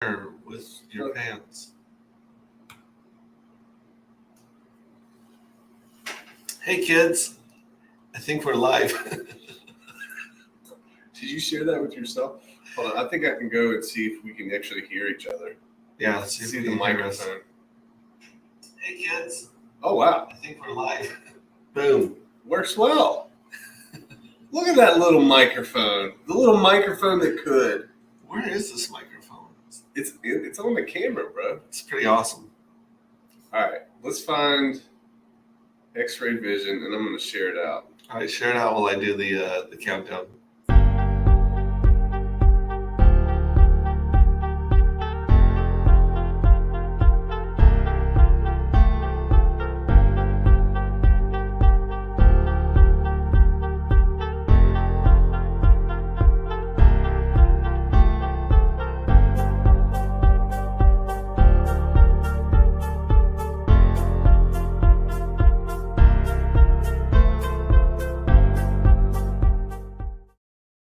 with your pants. Hey kids, I think we're live. Did you share that with yourself? Hold on, I think I can go and see if we can actually hear each other. Yeah, let's see the microphone. Hey kids. Oh wow. I think we're live. Boom. Works well. Look at that little microphone. The little microphone that could. Where is this microphone? It's on the camera, bro. It's pretty awesome. All right, let's find X-ray vision, and I'm going to share it out. All right, share it out while I do the countdown.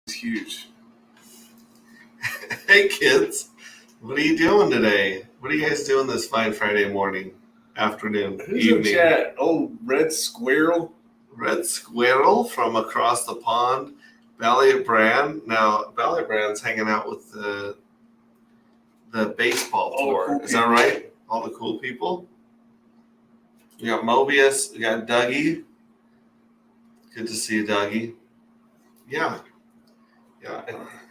Huge. Hey kids, what are you doing today? What are you guys doing this fine Friday morning, afternoon, Who's evening? in chat? Old Red Squirrel. Red Squirrel from across the pond. Valiant Brand. Now, Valiant Brand's hanging out with the baseball tour. Cool Is that right? All the cool people. We got Mobius. We got Dougie. Good to see you, Dougie. Yeah. Yeah,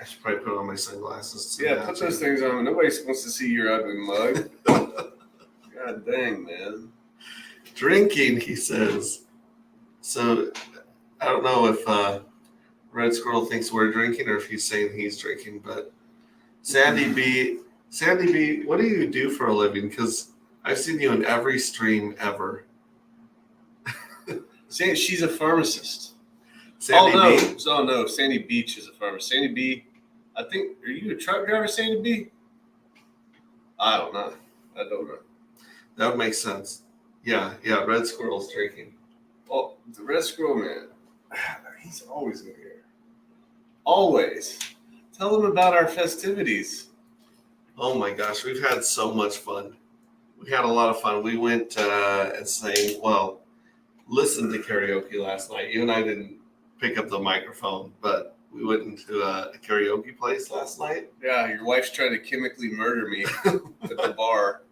I should probably put on my sunglasses. Yeah, put those things on. Nobody wants to see your ugly mug. God dang, man. Drinking, he says. So, I don't know if Red Squirrel thinks we're drinking or if he's saying he's drinking, but Sandy B, what do you do for a living? Because I've seen you in every stream ever. She's a pharmacist. Sandy B? Oh, no. Sandy Beach is a pharmacist. Sandy B, I think, are you a truck driver, Sandy B? I don't know. That would make sense. Yeah, Red Squirrel's drinking. Oh, the Red Squirrel, man. He's always in here. Always. Tell them about our festivities. Oh my gosh, we've had so much fun. We had a lot of fun. We went and sang, listened to karaoke last night. You and I didn't pick up the microphone, but we went into a karaoke place last night. Yeah, your wife's trying to chemically murder me at the bar.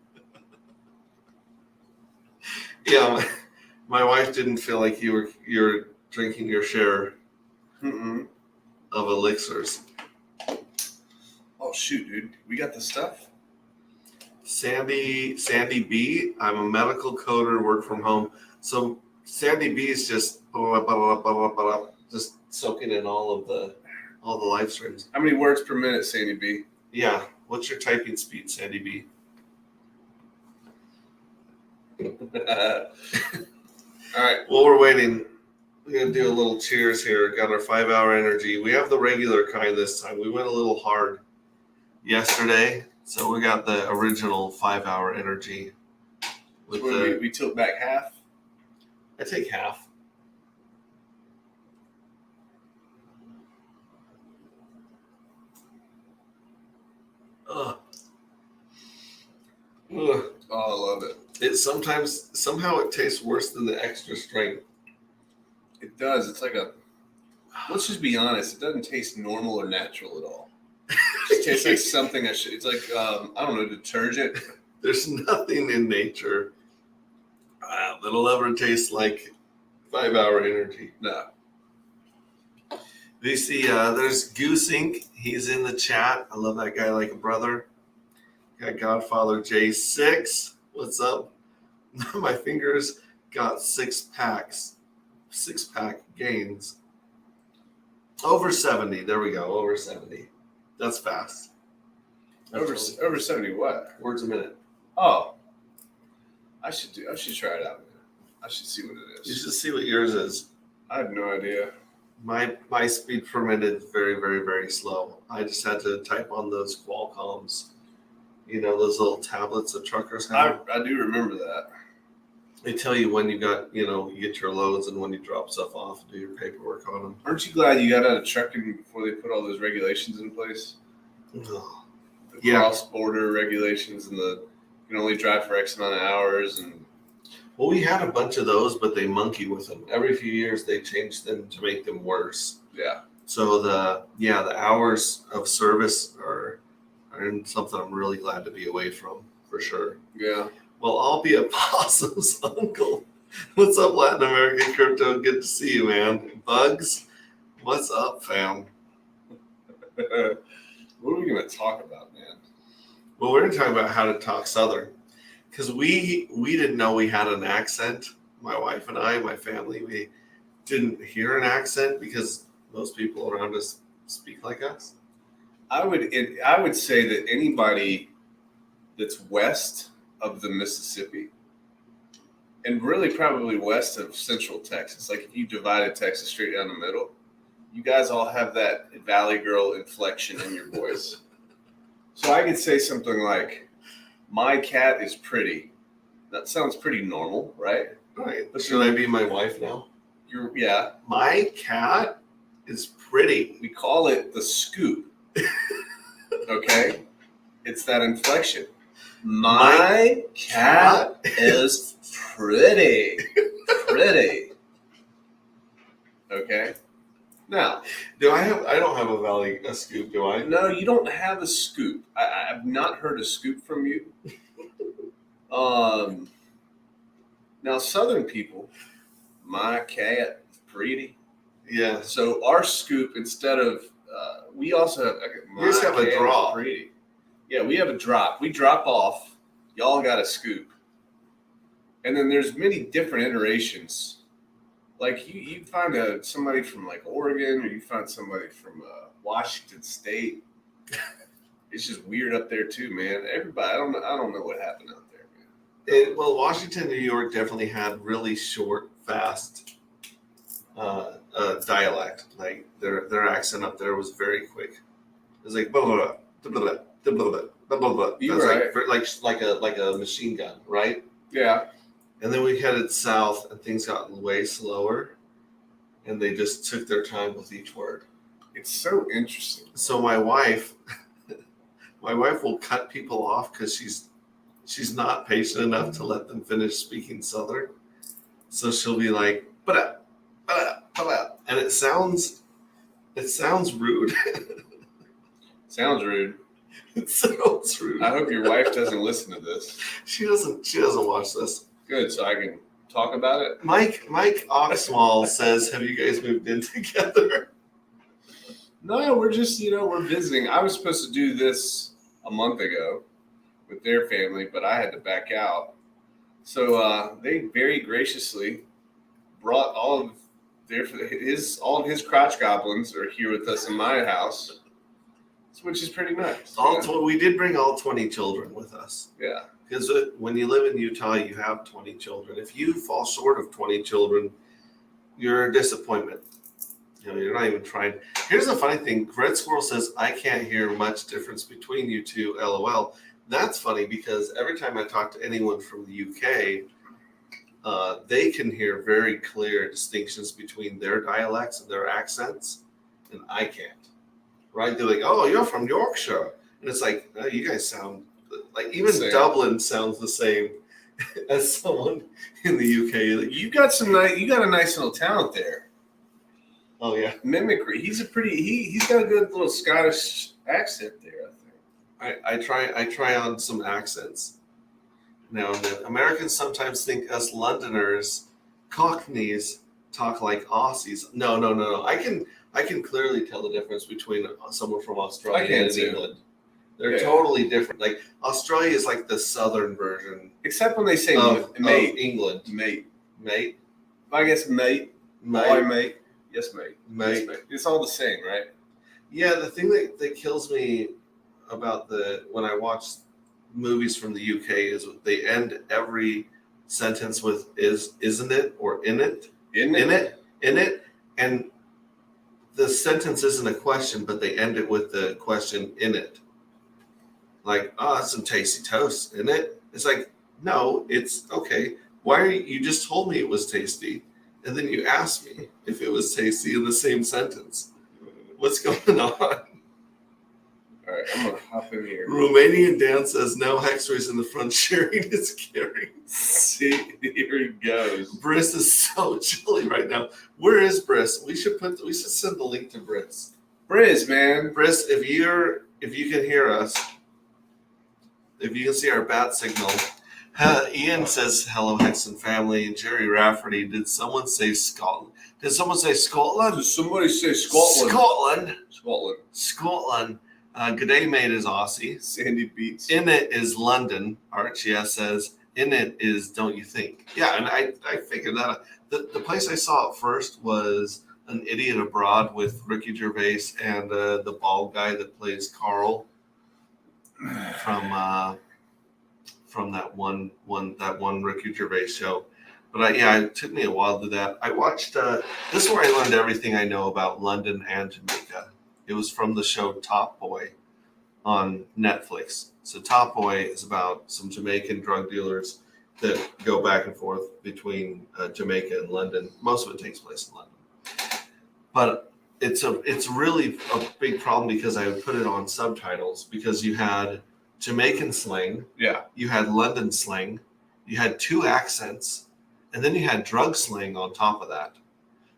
Yeah, my wife didn't feel like you're drinking your share of elixirs. Oh shoot, dude, we got the stuff. Sandy B, I'm a medical coder, work from home. So Sandy B is just soaking in all the live streams. How many words per minute, Sandy B? Yeah. What's your typing speed, Sandy B? All right. Well, we're waiting. We're going to do a little cheers here. Got our 5-hour energy. We have the regular kind this time. We went a little hard yesterday, so we got the original 5-hour energy. We tilt back half? I take half. Ugh. Oh, I love it. Somehow it tastes worse than the extra strength. It does. It's like let's just be honest. It doesn't taste normal or natural at all. It tastes like something it's like, I don't know, detergent. There's nothing in nature that'll ever taste like 5-hour energy. No. You see, there's Goose Inc. He's in the chat. I love that guy like a brother. Got Godfather J6. What's up? My fingers got 6-pack gains. Over 70. There we go. Over 70. That's fast. Over 70 what? Words a minute. Oh. I should try it out. I should see what it is. You should see what yours is. I have no idea. My speed per minute is very, very, very slow. I just had to type on those Qualcomms. You know, those little tablets that truckers have. I do remember that. They tell you when you get your loads and when you drop stuff off and do your paperwork on them. Aren't you glad you got out of trucking before they put all those regulations in place? Oh, the cross-border regulations and you can only drive for X amount of hours. And well, we had a bunch of those, but they monkey with them. Every few years they change them to make them worse. Yeah. So the hours of service are something I'm really glad to be away from, for sure. Yeah. Well, I'll be a possum's uncle. What's up, Latin American crypto? Good to see you, man. Bugs, what's up, fam? What are we going to talk about, man? Well, we're going to talk about how to talk Southern, because we didn't know we had an accent. My wife and I, my family, we didn't hear an accent because most people around us speak like us. I would say that anybody that's west of the Mississippi, and really probably west of Central Texas, like if you divided Texas straight down the middle, you guys all have that Valley Girl inflection in your voice. So I could say something like, "My cat is pretty." That sounds pretty normal, right? Right. But should I be my wife now? Yeah. My cat is pretty. We call it the scoop. Okay? It's that inflection. My cat is pretty. Pretty. Okay? Now, I don't have a scoop, do I? no, you don't have a scoop. I've not heard a scoop from you. Now, Southern people, my cat is pretty. Yeah. So our scoop, instead of, we also have, We just have a cat is drop. pretty. Yeah, we have a drop. We drop off. Y'all got a scoop. And then there's many different iterations. Like you find somebody from like Oregon, or you find somebody from Washington State. It's just weird up there too, man. Everybody, I don't know what happened out there, man. Well, Washington, New York definitely had really short, fast dialect. Like their accent up there was very quick. It was like blah blah blah blah blah blah blah blah blah. You're right. Like a machine gun, right? Yeah. And then we headed south, and things got way slower, and they just took their time with each word. It's so interesting. So my wife will cut people off because she's not patient enough to let them finish speaking Southern. So she'll be like, "Ba-da, ba-da, ba-da," and it sounds rude. Sounds rude. It sounds rude. I hope your wife doesn't listen to this. She doesn't watch this. Good, so I can talk about it. Mike Oxwall says, "Have you guys moved in together?" No, we're just, we're visiting. I was supposed to do this a month ago with their family, but I had to back out. So they very graciously brought all of his crotch goblins are here with us in my house, which is pretty nice. We did bring all 20 children with us. Yeah. Because when you live in Utah, you have 20 children. If you fall short of 20 children, you're a disappointment. You're not even trying. Here's the funny thing. Red Squirrel says, "I can't hear much difference between you two, LOL." That's funny because every time I talk to anyone from the UK, they can hear very clear distinctions between their dialects and their accents, and I can't. Right? They're like, "Oh, you're from Yorkshire." And it's like, "Oh, you guys sound like even Same. Dublin sounds the same as someone in the UK." Like, You got a nice little talent there. oh yeah, Mimicry. He's got a good little Scottish accent there, I think. I try on some accents now and then. Americans sometimes think us Londoners, Cockneys, talk like Aussies. No. I can clearly tell the difference between someone from Australia I can and too. England. They're totally different. Like Australia is like the southern version Except when they say of mate. England. Mate. Mate. I guess mate. Boy, mate. Yes, mate. Mate. Yes, mate. It's all the same, right? Yeah, the thing that kills me about when I watch movies from the UK is they end every sentence with isn't it, or in it, in it, and the sentence isn't a question, but they end it with the question in it. Like, "Oh, that's some tasty toast, isn't it?" It's like, no, it's okay. Why are you just told me it was tasty, and then you asked me if it was tasty in the same sentence? What's going on? All All right, I'm gonna hop in here. Romanian Dan says no Hexrays in the front, sharing is caring. See, here he goes. Briss is so chilly right now. Where is Briss? We should send the link to Briss. Briz, man. Briss, if you can hear us, if you can see our bat signal. Ian says hello Hexen family, and Jerry Rafferty. Did someone say Scotland? Did someone say Scotland? Did somebody say Scotland? Scotland. Good day, mate is Aussie. Sandy Beats. In it is London. Archie S says in it is don't you think? Yeah, and I figured that out. The place I saw it first was An Idiot Abroad with Ricky Gervais and the bald guy that plays Carl from that one Ricky Gervais show. But it took me a while to do that. I watched this is where I learned everything I know about London and Jamaica. It was from the show Top Boy on Netflix. So Top Boy is about some Jamaican drug dealers that go back and forth between Jamaica and London. Most of it takes place in London. But it's really a big problem because I would put it on subtitles because you had Jamaican slang, you had London slang, you had two accents, and then you had drug slang on top of that.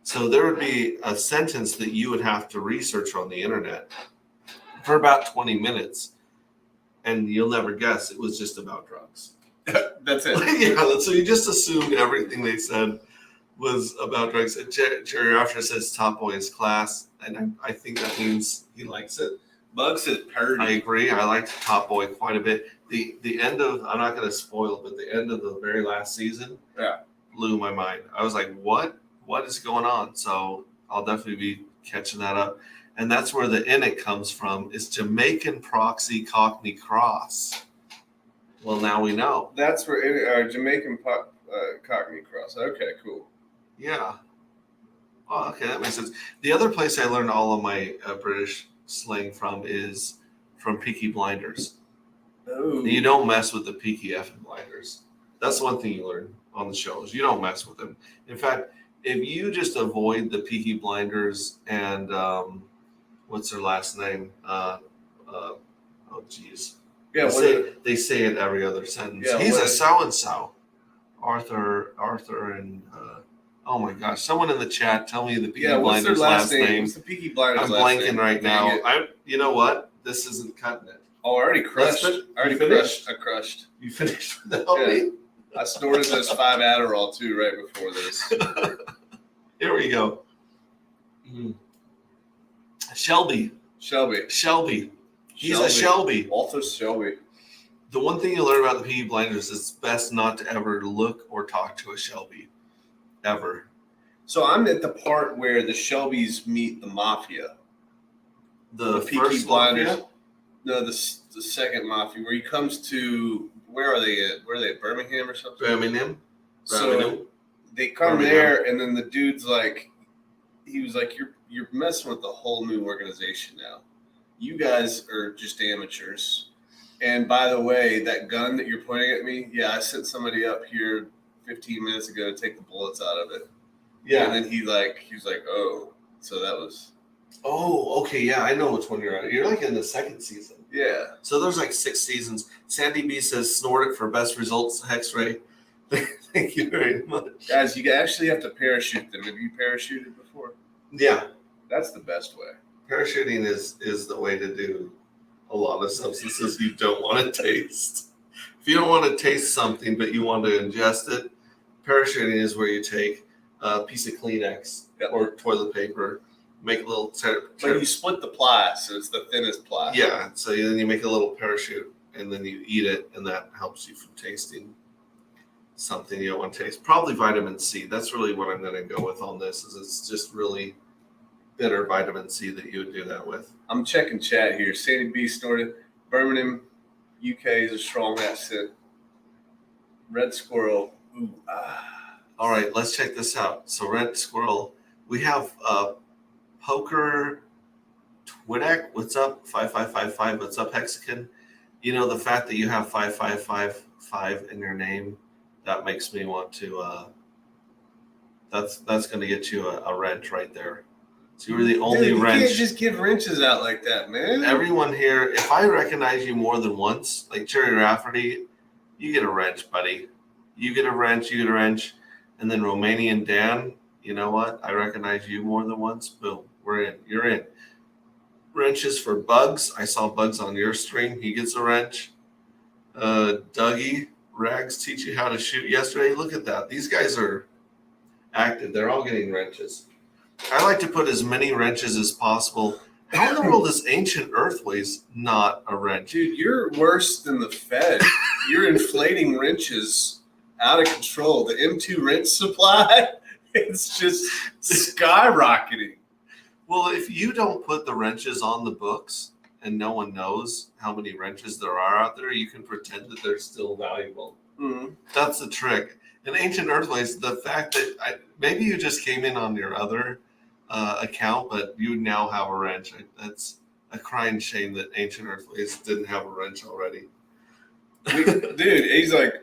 So there would be a sentence that you would have to research on the internet for about 20 minutes, and you'll never guess it was just about drugs. That's it. Yeah, so you just assumed everything they said was about drugs. Jerry Rafter says Top Boy is class, and I think that means he likes it. Bug says purdy. I agree. I liked Top Boy quite a bit. The end of, I'm not going to spoil, but the end of the very last season blew my mind. I was like, what is going on? So I'll definitely be catching that up. And that's where the in it comes from, is Jamaican proxy Cockney cross. Well, now we know. That's where Jamaican Cockney cross. Okay, cool. Yeah. Oh, okay, that makes sense. The other place I learned all of my British slang from is from Peaky Blinders. Oh. You don't mess with the Peaky effing Blinders. That's one thing you learn on the show is you don't mess with them. In fact, if you just avoid the Peaky Blinders and what's their last name? Oh, geez. Yeah, they say it every other sentence. Yeah, he's a so-and-so. Arthur and oh my gosh, someone in the chat tell me the Peaky Blinders last name. What's the Peaky Blinders I'm last blanking name? right now. You know what? This isn't cutting it. Oh, I already crushed. Finished? I crushed. You finished without me? I snorted those 5 Adderall too right before this. Here we go. Shelby. He's a Shelby. Walter Shelby. The one thing you learn about the Peaky Blinders is it's best not to ever look or talk to a Shelby. Ever. So I'm at the part where the Shelbys meet the Mafia. The Peaky first Blinders. Mafia? No, the second Mafia, where he comes to, where are they at? Where are they at? Birmingham or something? Birmingham. So they come there, and then the dude's like, he was like, you're messing with the whole new organization now. You guys are just amateurs. And by the way, that gun that you're pointing at me, I sent somebody up here 15 minutes ago to take the bullets out of it. Yeah. And then he was like, oh, so that was. Oh, okay. Yeah, I know which one you're at. You're like in the second season. Yeah. So there's like 6 seasons. Sandy B says, snort it for best results, Hex-Ray. Thank you very much. Guys, you actually have to parachute them. Have you parachuted before? Yeah. That's the best way. Parachuting is the way to do a lot of substances you don't want to taste. If you don't want to taste something, but you want to ingest it, parachuting is where you take a piece of Kleenex or toilet paper, make a little... But you split the ply, so it's the thinnest ply. Yeah, so then you make a little parachute, and then you eat it, and that helps you from tasting something you don't want to taste. Probably vitamin C. That's really what I'm going to go with on this, is it's just really bitter vitamin C that you would do that with. I'm checking chat here. Sandy B snorted. Birmingham, UK is a strong accent. Red Squirrel. Ooh, All right, let's check this out. So Red Squirrel, we have Poker Twidak. What's up? 5555. What's up, Hexagon? You know, the fact that you have 5555 in your name, that makes me want to. That's going to get you a rent right there. So you were the only Dude, you wrench. can't just give wrenches out like that, man. Everyone here, if I recognize you more than once, like Jerry Rafferty, you get a wrench, buddy. You get a wrench, and then Romanian Dan, you know what? I recognize you more than once. Boom, we're in. You're in. Wrenches for Bugs. I saw Bugs on your stream. He gets a wrench. Dougie, Rags teach you how to shoot yesterday. Look at that. These guys are active. They're all getting wrenches. I like to put as many wrenches as possible. How in the world is Ancient Earthways not a wrench? Dude, you're worse than the Fed. You're inflating wrenches out of control. The M2 wrench supply, it's just skyrocketing. Well, if you don't put the wrenches on the books and no one knows how many wrenches there are out there, you can pretend that they're still valuable. Mm-hmm. That's the trick. In Ancient Earthways, the fact that maybe you just came in on your other account, but you now have a wrench. That's a crying shame that Ancient Earthways didn't have a wrench already. Dude, he's like,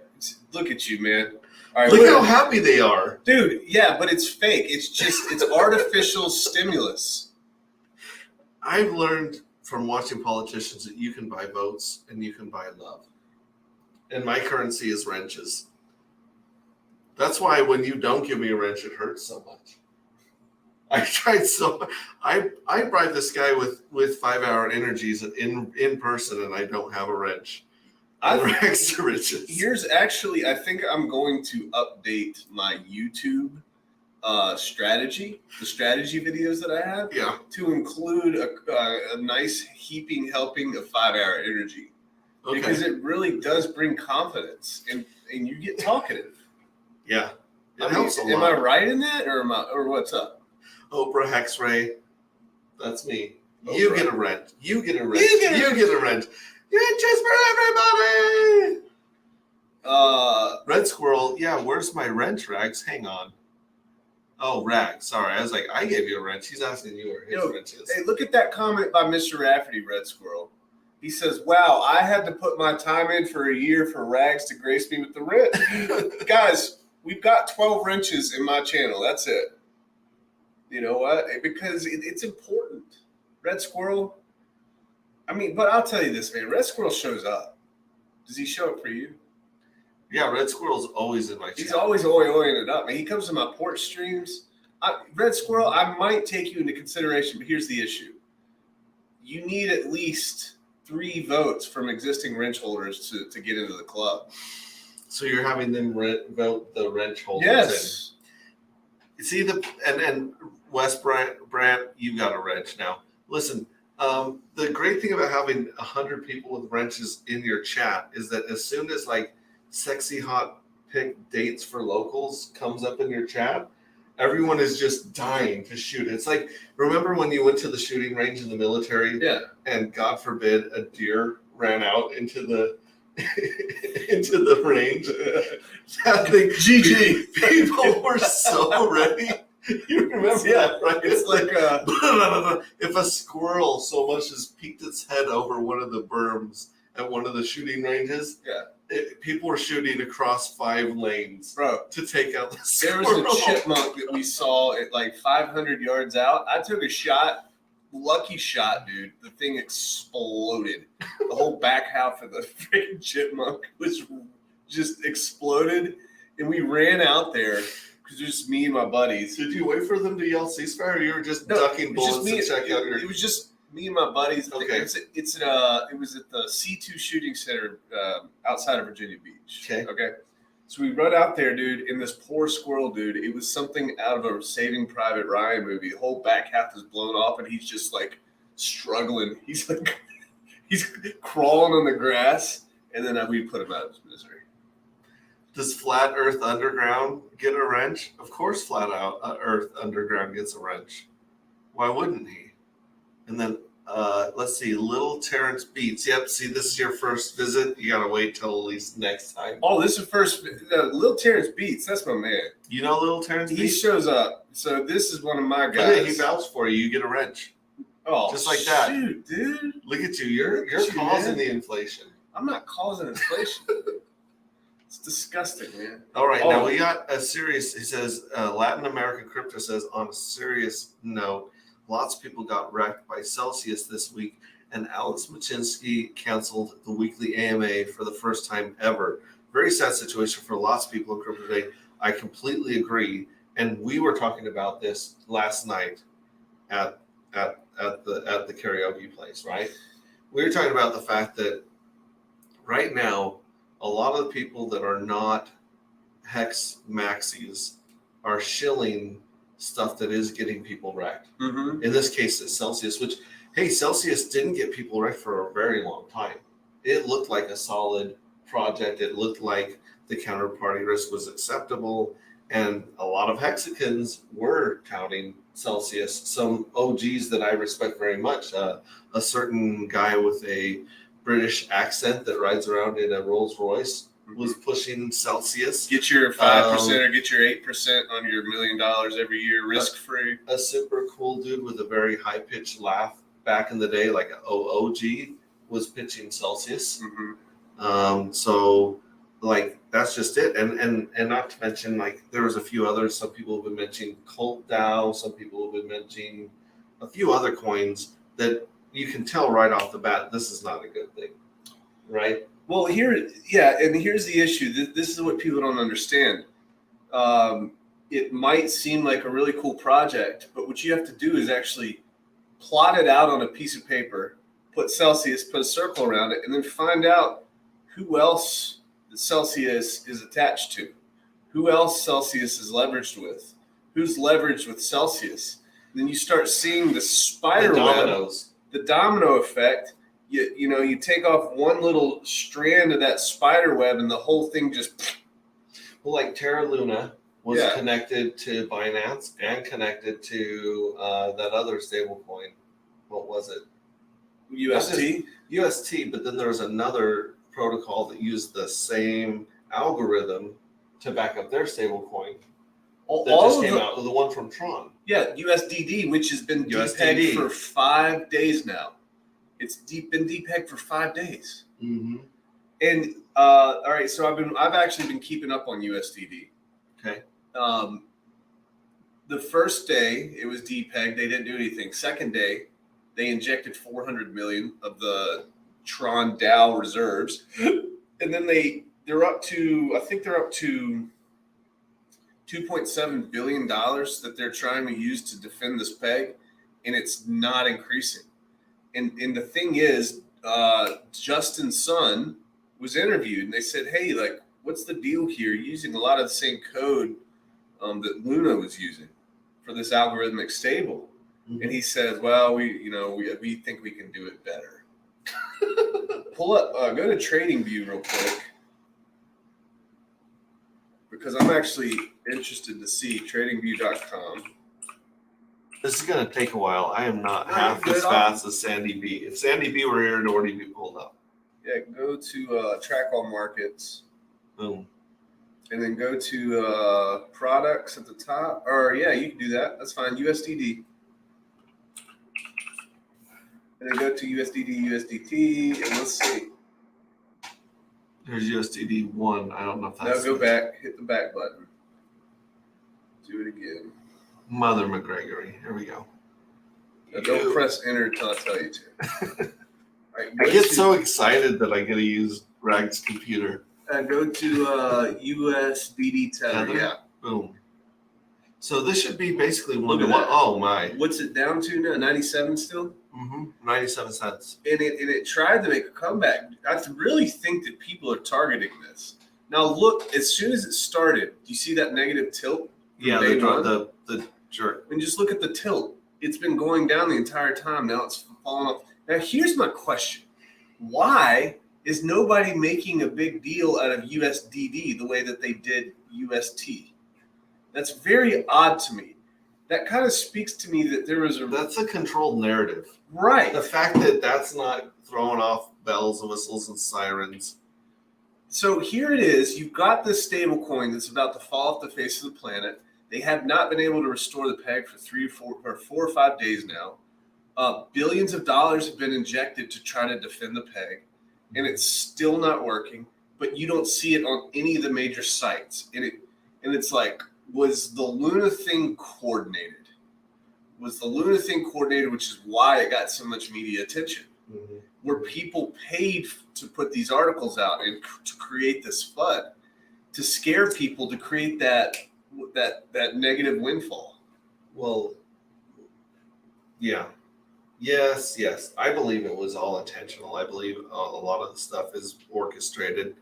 look at you, man. All right, look how happy they are. Dude, yeah, but it's fake. It's artificial stimulus. I've learned from watching politicians that you can buy votes and you can buy love. And my currency is wrenches. That's why when you don't give me a wrench, it hurts so much. I tried I bribe this guy with 5 hour energies in person, and I don't have a wrench. RagsToRiches. Here's actually, I think I'm going to update my YouTube strategy, the strategy videos that I have, to include a nice heaping helping of 5 hour energy, because it really does bring confidence, and you get talkative. Yeah, it helps a lot. Am I right in that, or what's up? Oprah Hex-Ray, that's me. Oprah. You get a wrench. You get a wrench. You get a wrench. Wrenches for everybody. Red Squirrel. Yeah, where's my wrench, Rags? Hang on. Oh, Rags. Sorry, I was like, I gave you a wrench. He's asking you where his wrench is. Hey, look at that comment by Mr. Rafferty, Red Squirrel. He says, "Wow, I had to put my time in for a year for Rags to grace me with the wrench." Guys, we've got 12 wrenches in my channel. That's it. You know what? Because it's important. Red Squirrel. I mean, but I'll tell you this, man. Red Squirrel shows up. Does he show up for you? Yeah, Red Squirrel's always in my channel. He's always oriented up, man. He comes to my porch streams. Red Squirrel, I might take you into consideration, but here's the issue. You need at least 3 votes from existing wrench holders to get into the club. So you're having them vote the wrench holders yes. in. See, and Wes Brandt, you got a wrench now. Listen, the great thing about having 100 people with wrenches in your chat is that as soon as like sexy hot pick dates for locals comes up in your chat, everyone is just dying to shoot. It's like, remember when you went to the shooting range in the military? Yeah. And God forbid a deer ran out into the range. That thing, GG. People were so ready. You remember that, right? It's like if a squirrel so much as peeked its head over one of the berms at one of the shooting ranges, people were shooting across 5 lanes, to take out the squirrel. There was a chipmunk that we saw at like 500 yards out. I took a shot, lucky shot, dude. The thing exploded. The whole back half of the freaking chipmunk was just exploded, and we ran out there. Just me and my buddies. Did you wait for them to yell ceasefire, or you were just ducking bullets to check out your? It was just me and my buddies. Okay. It was at the C2 shooting center outside of Virginia Beach. Okay. So we run out there, dude, and this poor squirrel, dude. It was something out of a Saving Private Ryan movie. The whole back half is blown off, and he's just like struggling. He's crawling on the grass, and then we put him out of his misery. Does Flat Earth Underground get a wrench? Of course, Flat Earth Underground gets a wrench. Why wouldn't he? And then, let's see, Little Terrence Beats. Yep, see, this is your first visit. You got to wait till at least next time. Oh, this is first. Little Terrence Beats. That's my man. You know Little Terrence Beats? He shows up. So this is one of my guys. Yeah, he vouched for you. You get a wrench. Oh, just like that. Shoot, dude. Look at you. You're causing the inflation. I'm not causing inflation. It's disgusting, man. All right, now we got a serious, he says, Latin American Crypto says, on a serious note, lots of people got wrecked by Celsius this week, and Alex Machinsky canceled the weekly AMA for the first time ever. Very sad situation for lots of people in crypto today. I completely agree. And we were talking about this last night at the karaoke place, right? We were talking about the fact that right now, a lot of the people that are not Hex maxis are shilling stuff that is getting people wrecked. Mm-hmm. In this case, it's Celsius, which, hey, Celsius didn't get people wrecked for a very long time. It looked like a solid project. It looked like the counterparty risk was acceptable. And a lot of hexagons were touting Celsius. Some OGs that I respect very much, a certain guy with a British accent that rides around in a Rolls Royce was pushing Celsius. Get your 5% or get your 8% on your $1 million every year, risk free. A super cool dude with a very high pitched laugh back in the day, like an OOG, was pitching Celsius. Mm-hmm. So like that's just it. And not to mention, like, there was a few others. Some people have been mentioning Cult DAO, some people have been mentioning a few other coins that you can tell right off the bat this is not a good thing. Right? Well, and here's the issue. This is what people don't understand. It might seem like a really cool project, but what you have to do is actually plot it out on a piece of paper, put Celsius, put a circle around it, and then find out who else the Celsius is attached to, who else Celsius is leveraged with, who's leveraged with Celsius. And then you start seeing the spider web, the domino effect. You take off one little strand of that spider web and the whole thing just... Well, like Terra Luna was connected to Binance and connected to that other stable coin. What was it? UST? UST, but then there was another protocol that used the same algorithm to back up their stable coin. That just came out, the one from Tron. Yeah, USDD, which has been depegged for 5 days now. It's been depegged for 5 days. Mm-hmm. And all right, so I've actually been keeping up on USDD. Okay. The first day it was depegged, they didn't do anything. Second day, they injected 400 million of the Tron DAO reserves, and then they're up to, I think they're up to $2.7 billion that they're trying to use to defend this peg, and it's not increasing. And the thing is, Justin Sun was interviewed, and they said, "Hey, like, what's the deal here? You're using a lot of the same code that Luna was using for this algorithmic stable." Mm-hmm. And he says, "Well, we think we can do it better." Pull up, go to TradingView real quick, because I'm actually interested to see TradingView.com. This is going to take a while. I am not half as fast as Sandy B. If Sandy B were here, it'd already be pulled up. Yeah, go to track all markets. Boom. And then go to products at the top. Or, yeah, you can do that. That's fine. USDD. And then go to USDD, USDT, and let's see. There's USDD 1. I don't know if that's... No, go back. Hit the back button. Do it again. Mother McGregory. Here we go. Now don't press enter until I tell you to. Right, I get so excited that I get to use Rag's computer. Go to USDD Tether. Yeah. Boom. So this should be basically one to one. Oh my. What's it down to now? 97 still? Mm-hmm. 97 cents. And it tried to make a comeback. I really think that people are targeting this. Now look, as soon as it started, do you see that negative tilt? Yeah, the jerk. And just look at the tilt. It's been going down the entire time. Now it's falling off. Now here's my question. Why is nobody making a big deal out of USDD the way that they did UST? That's very odd to me. That kind of speaks to me that there was That's a controlled narrative. Right. The fact that that's not throwing off bells and whistles and sirens. So here it is. You've got this stable coin that's about to fall off the face of the planet. They have not been able to restore the peg for 4 or 5 days now. Billions of dollars have been injected to try to defend the peg, and it's still not working. But you don't see it on any of the major sites. And it's like, was the Luna thing coordinated? was the Luna thing coordinated, which is why it got so much media attention. Mm-hmm. Where people paid to put these articles out and to create this FUD, to scare people, to create that negative windfall. Well, yeah. Yes. I believe it was all intentional. I believe a lot of the stuff is orchestrated.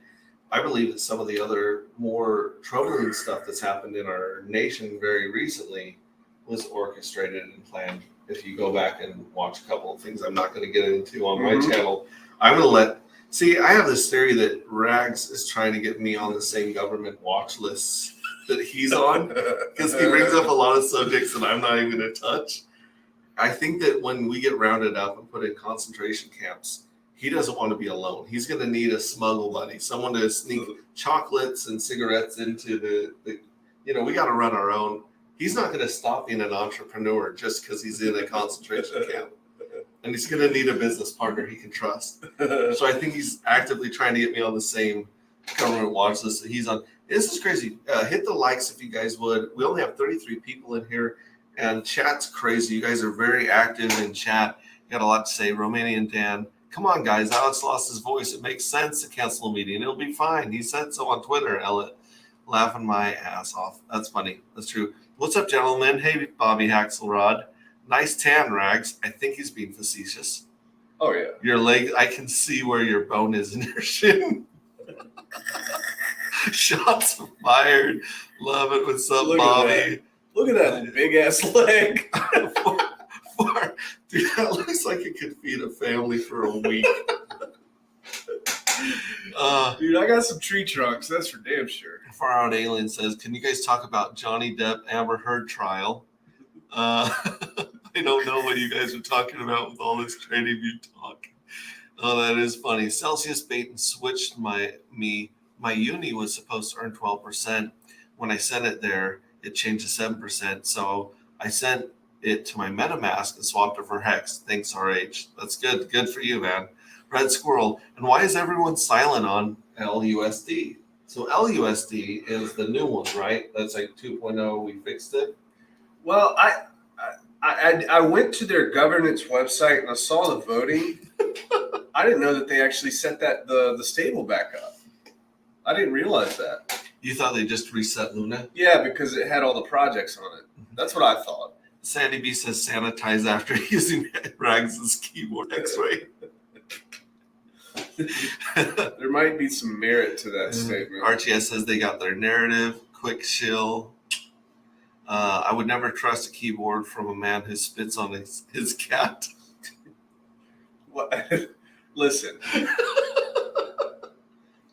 I believe that some of the other more troubling stuff that's happened in our nation very recently was orchestrated and planned. If you go back and watch a couple of things I'm not going to get into on my channel, I'm going to I have this theory that Rags is trying to get me on the same government watch lists that he's on, because he brings up a lot of subjects that I'm not even going to touch. I think that when we get rounded up and put in concentration camps, he doesn't want to be alone. He's going to need a smuggle buddy, someone to sneak chocolates and cigarettes into the we got to run our own. He's not going to stop being an entrepreneur just because he's in a concentration camp. And he's going to need a business partner he can trust. So I think he's actively trying to get me on the same government watch list that he's on. This is crazy. Hit the likes if you guys would. We only have 33 people in here, and chat's crazy. You guys are very active in chat. You got a lot to say. Romanian Dan. Come on, guys. Alex lost his voice. It makes sense to cancel a meeting. It'll be fine. He said so on Twitter, Ella. Laughing my ass off. That's funny. That's true. What's up, gentlemen? Hey, Bobby Haxelrod. Nice tan, Rags. I think he's being facetious. Oh, yeah. Your leg, I can see where your bone is in your shin. Shots fired. Love it. What's up, Bobby? Look at that big-ass leg. Dude, that looks like it could feed a family for a week. Dude, I got some tree trunks. That's for damn sure. Far Out Alien says, can you guys talk about Johnny Depp Amber Heard trial? I don't know what you guys are talking about with all this trading view talk. Oh, that is funny. Celsius bait and switched my uni was supposed to earn 12%. When I sent it there, it changed to 7%. So I sent it to my MetaMask and swapped it for Hex. Thanks, RH. That's good. Good for you, man. Red Squirrel. And why is everyone silent on LUSD? So LUSD is the new one, right? That's like 2.0. We fixed it. Well, I went to their governance website and I saw the voting. I didn't know that they actually set the stable back up. I didn't realize that. You thought they just reset Luna? Yeah, because it had all the projects on it. That's what I thought. Sandy B says sanitize after using Rags' keyboard X-ray. There might be some merit to that statement. RTS says they got their narrative. Quick shill. I would never trust a keyboard from a man who spits on his cat. What? Listen.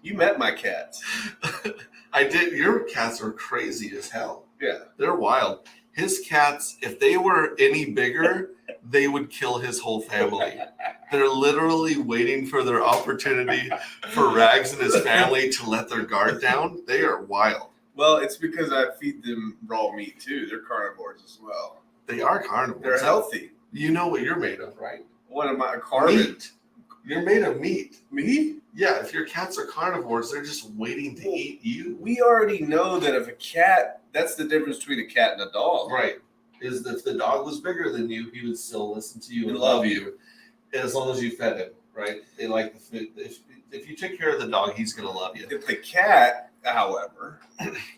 You met my cats. I did. Your cats are crazy as hell. Yeah. They're wild. His cats, if they were any bigger, they would kill his whole family. They're literally waiting for their opportunity for Rags and his family to let their guard down. They are wild. Well, it's because I feed them raw meat too. They're carnivores as well. They are carnivores. They're healthy. You know what you're made of, right? What am I? Carbon? Meat. You're made of meat. Me? Yeah, if your cats are carnivores, they're just waiting to eat you. We already know that if a cat, that's the difference between a cat and a dog. Right. Is that if the dog was bigger than you, he would still listen to you and love you. As long as you fed him, right? They like the food. If you take care of the dog, he's going to love you. If the cat, however,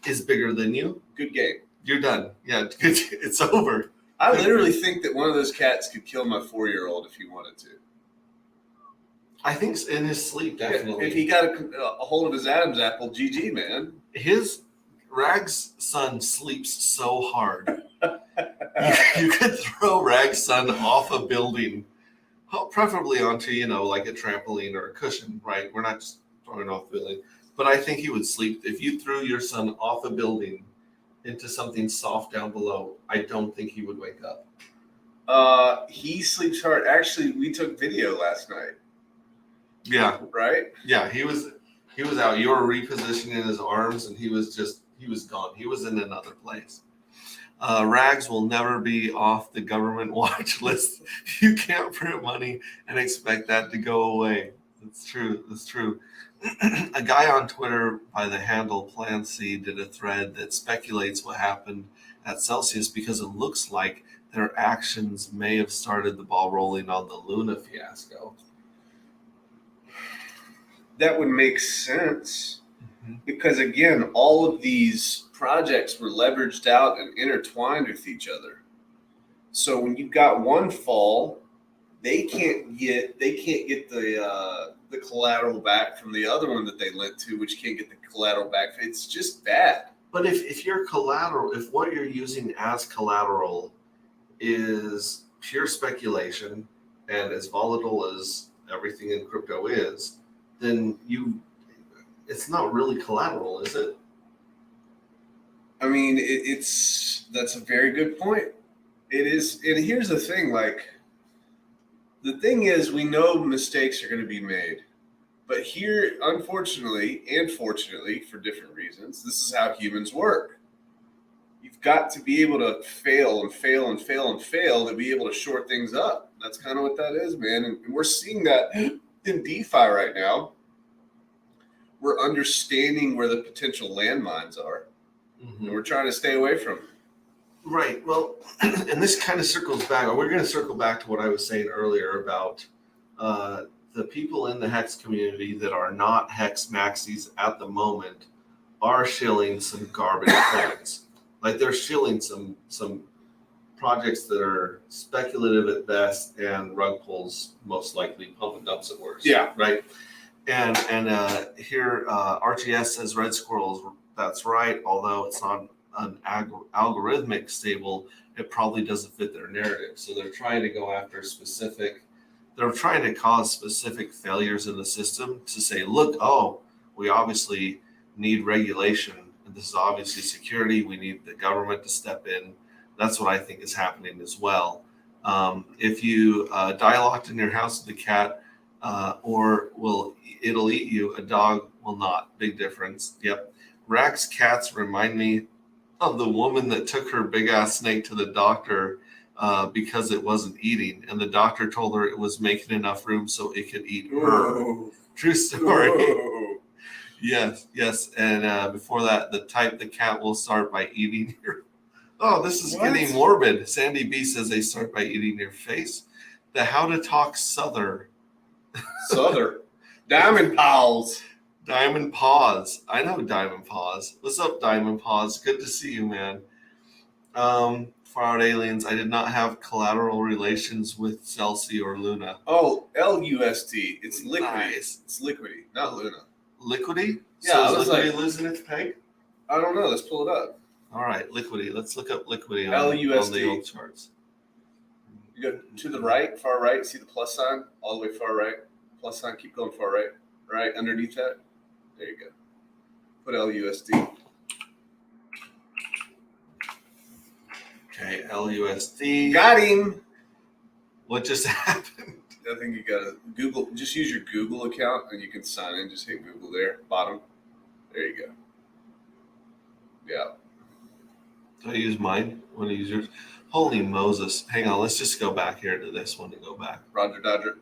is bigger than you, good game. You're done. Yeah, it's over. I literally think that one of those cats could kill my 4-year-old if he wanted to. I think in his sleep, definitely. If he got a hold of his Adam's apple, GG, man. His Rag's son sleeps so hard. you could throw Rag's son off a building, preferably onto, like a trampoline or a cushion, right? We're not just throwing off the building. But I think he would sleep. If you threw your son off a building into something soft down below, I don't think he would wake up. He sleeps hard. Actually, we took video last night. Yeah. Right? Yeah, he was out. You were repositioning his arms and he was gone. He was in another place. Rags will never be off the government watch list. You can't print money and expect that to go away. That's true. A guy on Twitter by the handle Plan C did a thread that speculates what happened at Celsius because it looks like their actions may have started the ball rolling on the Luna fiasco. That would make sense because, again, all of these projects were leveraged out and intertwined with each other. So when you've got one fall, they can't get the collateral back from the other one that they lent to, which can't get the collateral back. It's just bad. But if your collateral, if what you're using as collateral is pure speculation and as volatile as everything in crypto is, then it's not really collateral, is it? I mean, that's a very good point. It is, and here's the thing, the thing is, we know mistakes are going to be made. But here, unfortunately, and fortunately, for different reasons, this is how humans work. You've got to be able to fail and fail and fail and fail to be able to shore things up. That's kind of what that is, man. And we're seeing that in DeFi right now. We're understanding where the potential landmines are. And we're trying to stay away from them. Right. Well, and this kind of circles back, or we're going to circle back to what I was saying earlier about the people in the Hex community that are not Hex maxis at the moment are shilling some garbage coins. Like they're shilling some projects that are speculative at best and rug pulls most likely, pump and dumps at worst. Yeah. Right. And here RGS says Red Squirrels. That's right. Although it's not an algorithmic stable, it probably doesn't fit their narrative. So they're trying to go after they're trying to cause specific failures in the system to say, look, we obviously need regulation. And this is obviously security. We need the government to step in. That's what I think is happening as well. If you die locked in your house with a cat, it'll eat you, a dog will not. Big difference. Yep. Rags cats remind me of the woman that took her big ass snake to the doctor because it wasn't eating, and the doctor told her it was making enough room so it could eat her. Whoa. True story. Whoa. Yes. And before that, the cat will start by eating your. Oh, this is getting morbid. Sandy B says they start by eating your face. The How to Talk Souther. Diamond Pals. Diamond Paws. I know Diamond Paws. What's up, Diamond Paws? Good to see you, man. Far Out Aliens. I did not have collateral relations with Celsi or Luna. Oh, LUSD. It's Liquidity. Nice. It's Liquidity, not Luna. Liquidity? Yeah, So I is was Liquidity losing its peg? I don't know. Let's pull it up. All right, Liquidity. Let's look up Liquidity on LUSD. the old charts. You go to the right, far right. See the plus sign? All the way far right. Plus sign. Keep going far right. Right underneath that. There you go. Put LUSD. Okay, LUSD. Got him. What just happened? I think you got to Google. Just use your Google account and you can sign in. Just hit Google there, bottom. There you go. Yeah. Do I use mine? Want to use yours? Holy Moses. Hang on, let's just go back here to this one to go back. Roger Dodger.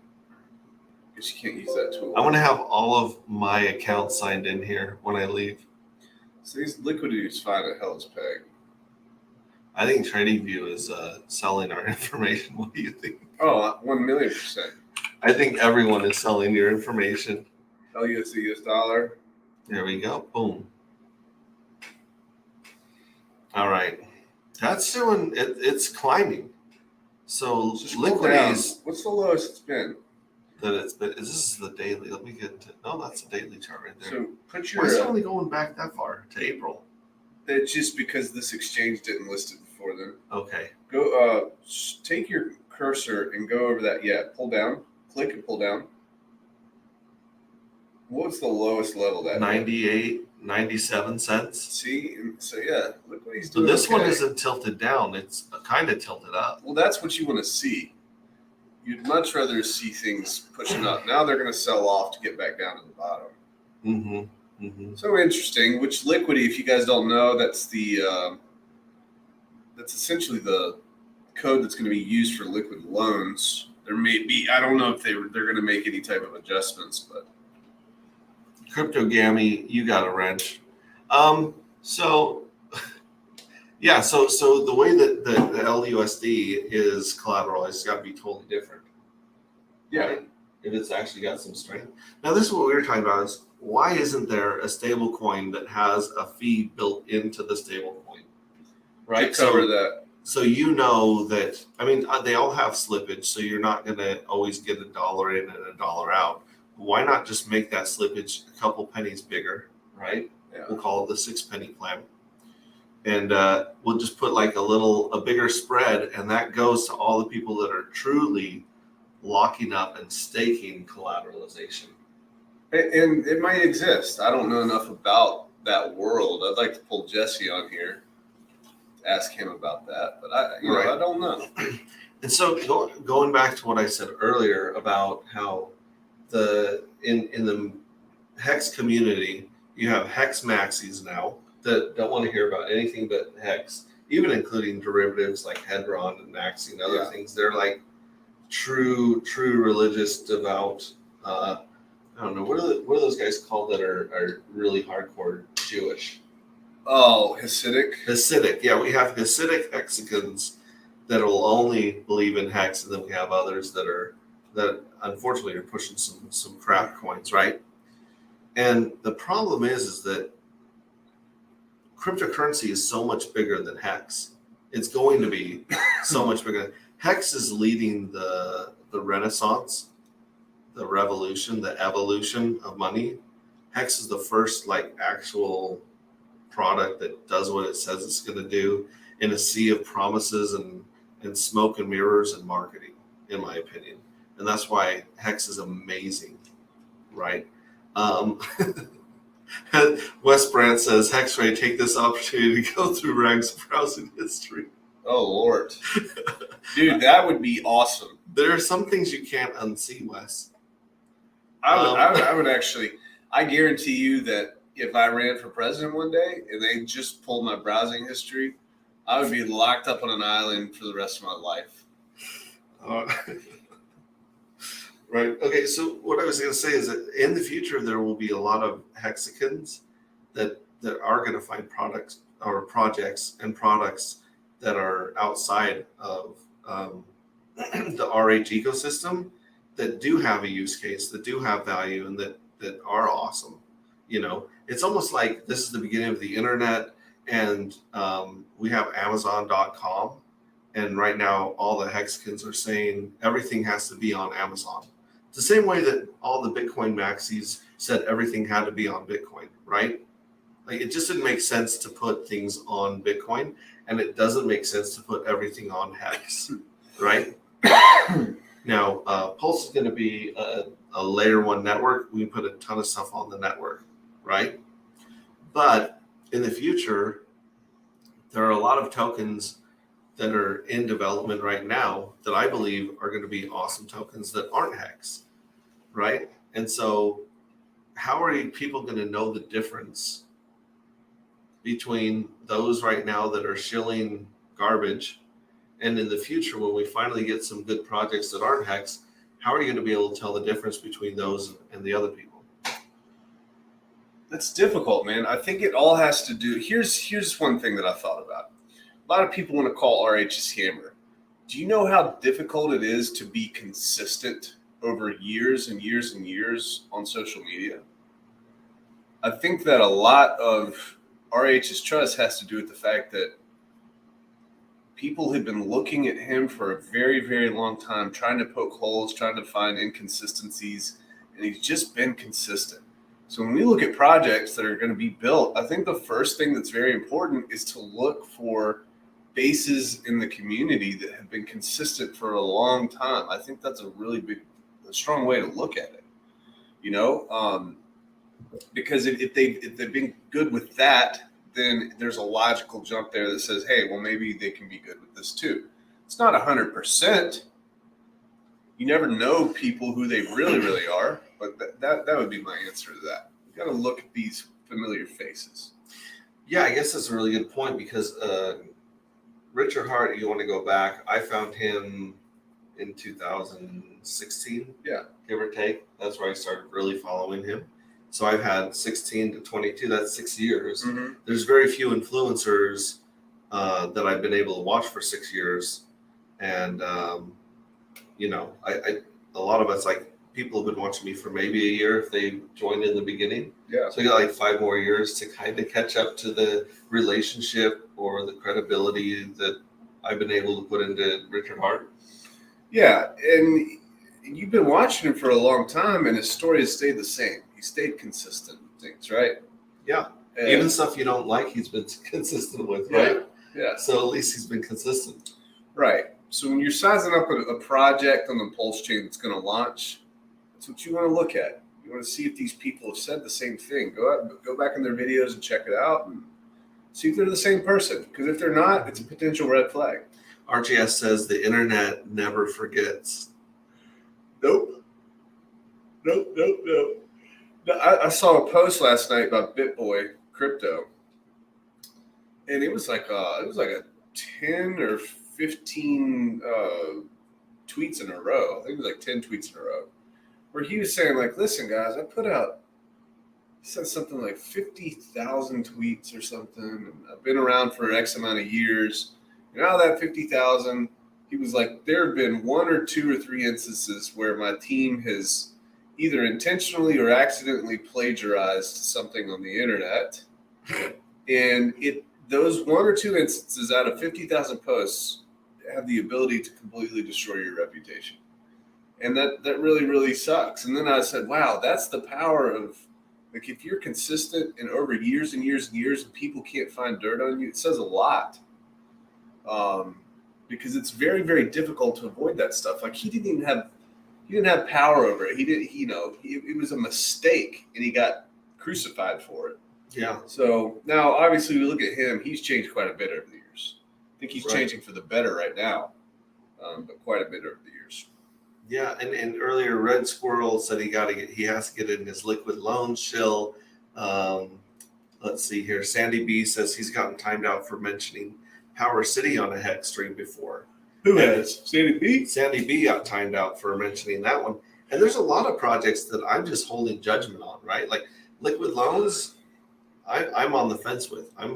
Guess you can't use that tool. I want to have all of my accounts signed in here when I leave. So these Liquidity is fine at Hell's Peg. I think TradingView is selling our information. What do you think? Oh, 1,000,000%. I think everyone is selling your information. LUSD US dollar. There we go. Boom. All right. That's doing it. It's climbing. So Liquidity's. What's the lowest it's been? This is the daily. Let me get into. No, that's a daily chart right there. So put your. Why is it only going back that far to April? It's just because this exchange didn't list it before then. Okay. Go. Take your cursor and go over that. Yeah. Pull down. Click and pull down. What's the lowest level that? 98, 97 cents. See, and so yeah, look what he's So doing. this one isn't tilted down. It's kind of tilted up. Well, that's what you want to see. You'd much rather see things pushing up. Now they're going to sell off to get back down to the bottom. So interesting. Which Liquidity, if you guys don't know, that's the that's essentially the code that's going to be used for liquid loans. There may be, I don't know if they're going to make any type of adjustments, but Crypto Gammy, you got a wrench. So Yeah, so the way that the LUSD is collateralized has got to be totally different. Yeah. Right? If it's actually got some strength. Now, this is what we were talking about: is why isn't there a stable coin that has a fee built into the stable coin? Right. To cover that. So you know that. I mean, they all have slippage, so you're not going to always get $1 in and $1 out. Why not just make that slippage a couple pennies bigger? Right. Yeah. We'll call it the 6-penny plan. And we'll just put like a bigger spread, and that goes to all the people that are truly locking up and staking collateralization. And it might exist. I don't know enough about that world. I'd like to pull Jesse on here, ask him about that, but I don't know. And so going back to what I said earlier about how in the Hex community, you have Hex maxis now that don't want to hear about anything but Hex, even including derivatives like Hedron and Maxi and other things. They're like true religious, devout. I don't know, what are those guys called that are really hardcore Jewish? Oh, Hasidic. Yeah, we have Hasidic Hexicans that will only believe in Hex, and then we have others that unfortunately are pushing some crap coins, right? And the problem is that cryptocurrency is so much bigger than Hex. It's going to be so much bigger. Hex is leading the renaissance, the revolution, the evolution of money. Hex is the first like actual product that does what it says it's going to do in a sea of promises and smoke and mirrors and marketing, in my opinion. And that's why Hex is amazing, right? Wes Brandt says, Hexray, take this opportunity to go through Rags browsing history. Oh, Lord. Dude, that would be awesome. There are some things you can't unsee, Wes. I would actually, I guarantee you that if I ran for president one day and they just pulled my browsing history, I would be locked up on an island for the rest of my life. Right. Okay. So what I was going to say is that in the future, there will be a lot of hexicans that are going to find products or projects and products that are outside of the RH ecosystem that do have a use case, that do have value, and that are awesome. You know, it's almost like this is the beginning of the internet, and we have Amazon.com. And right now, all the hexicans are saying everything has to be on Amazon. The same way that all the Bitcoin maxis said everything had to be on Bitcoin, right? Like it just didn't make sense to put things on Bitcoin, and it doesn't make sense to put everything on Hex, right? Now, Pulse is going to be a layer one network. We put a ton of stuff on the network, right? But in the future, there are a lot of tokens that are in development right now that I believe are going to be awesome tokens that aren't Hex, right? And so how are people going to know the difference between those right now that are shilling garbage, and in the future when we finally get some good projects that aren't Hex, how are you going to be able to tell the difference between those and the other people? That's difficult, man. I think it all has to do. Here's one thing that I thought about. A lot of people want to call RH a scammer. Do you know how difficult it is to be consistent over years and years and years on social media? I think that a lot of RH's trust has to do with the fact that people have been looking at him for a very, very long time, trying to poke holes, trying to find inconsistencies, and he's just been consistent. So when we look at projects that are going to be built, I think the first thing that's very important is to look for bases in the community that have been consistent for a long time. I think that's a really strong way to look at it, you know, because if they've been good with that, then there's a logical jump there that says, hey, well, maybe they can be good with this too. It's not 100%. You never know people who they really, really are, but that would be my answer to that. You got to look at these familiar faces. Yeah, I guess that's a really good point because Richard Hart, you want to go back, I found him in 2016, give or take. That's where I started really following him. So I've had 16 to 22, that's 6 years. Mm-hmm. There's very few influencers that I've been able to watch for 6 years. And, you know, I a lot of us, like, people have been watching me for maybe a year if they joined in the beginning. Yeah. So I got like 5 more years to kind of catch up to the relationship or the credibility that I've been able to put into Richard Hart. Yeah, and you've been watching him for a long time, and his story has stayed the same. He stayed consistent with things, right? Yeah. And even stuff you don't like, he's been consistent with, yeah, right? Yeah. So at least he's been consistent. Right. So when you're sizing up a project on the Pulse chain that's going to launch, that's what you want to look at. You want to see if these people have said the same thing. Go back in their videos and check it out and see if they're the same person. Because if they're not, it's a potential red flag. RGS says the internet never forgets. Nope. I saw a post last night about BitBoy crypto, and it was like a 10 or 15 tweets in a row. I think it was like 10 tweets in a row, where he was saying, like, listen, guys, he said something like 50,000 tweets or something, and I've been around for X amount of years. And out of that 50,000, he was like, there have been 1 or 2 or 3 instances where my team has either intentionally or accidentally plagiarized something on the internet. And those 1 or 2 instances out of 50,000 posts have the ability to completely destroy your reputation. And that really, really sucks. And then I said, wow, that's the power of, like, if you're consistent and over years and years and years and people can't find dirt on you, it says a lot. Because it's very, very difficult to avoid that stuff. Like, he didn't have power over it. It was a mistake, and he got crucified for it. Yeah. So now, obviously, we look at him. He's changed quite a bit over the years. I think he's changing for the better right now, but quite a bit over the years. Yeah, and earlier Red Squirrel said he has to get in his liquid loan shill. Let's see here. Sandy B says he's gotten timed out for mentioning Power City on a Hex stream before. Who has? Sandy B? Sandy B got timed out for mentioning that one. And there's a lot of projects that I'm just holding judgment on, right? Like liquid loans, I'm on the fence with. I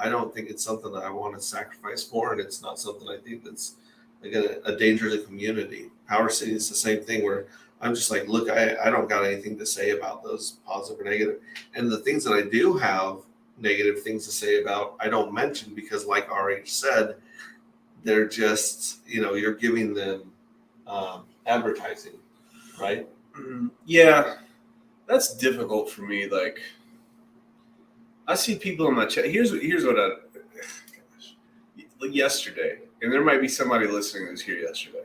don't think it's something that I want to sacrifice for, and it's not something I think that's like a danger to the community. Power City is the same thing where I'm just like, look, I don't got anything to say about those positive or negative. And the things that I do have negative things to say about, I don't mention because, like RH said, they're just, you're giving them advertising, right? Yeah, that's difficult for me. Like, I see people in my chat. Here's what yesterday, and there might be somebody listening who's here yesterday.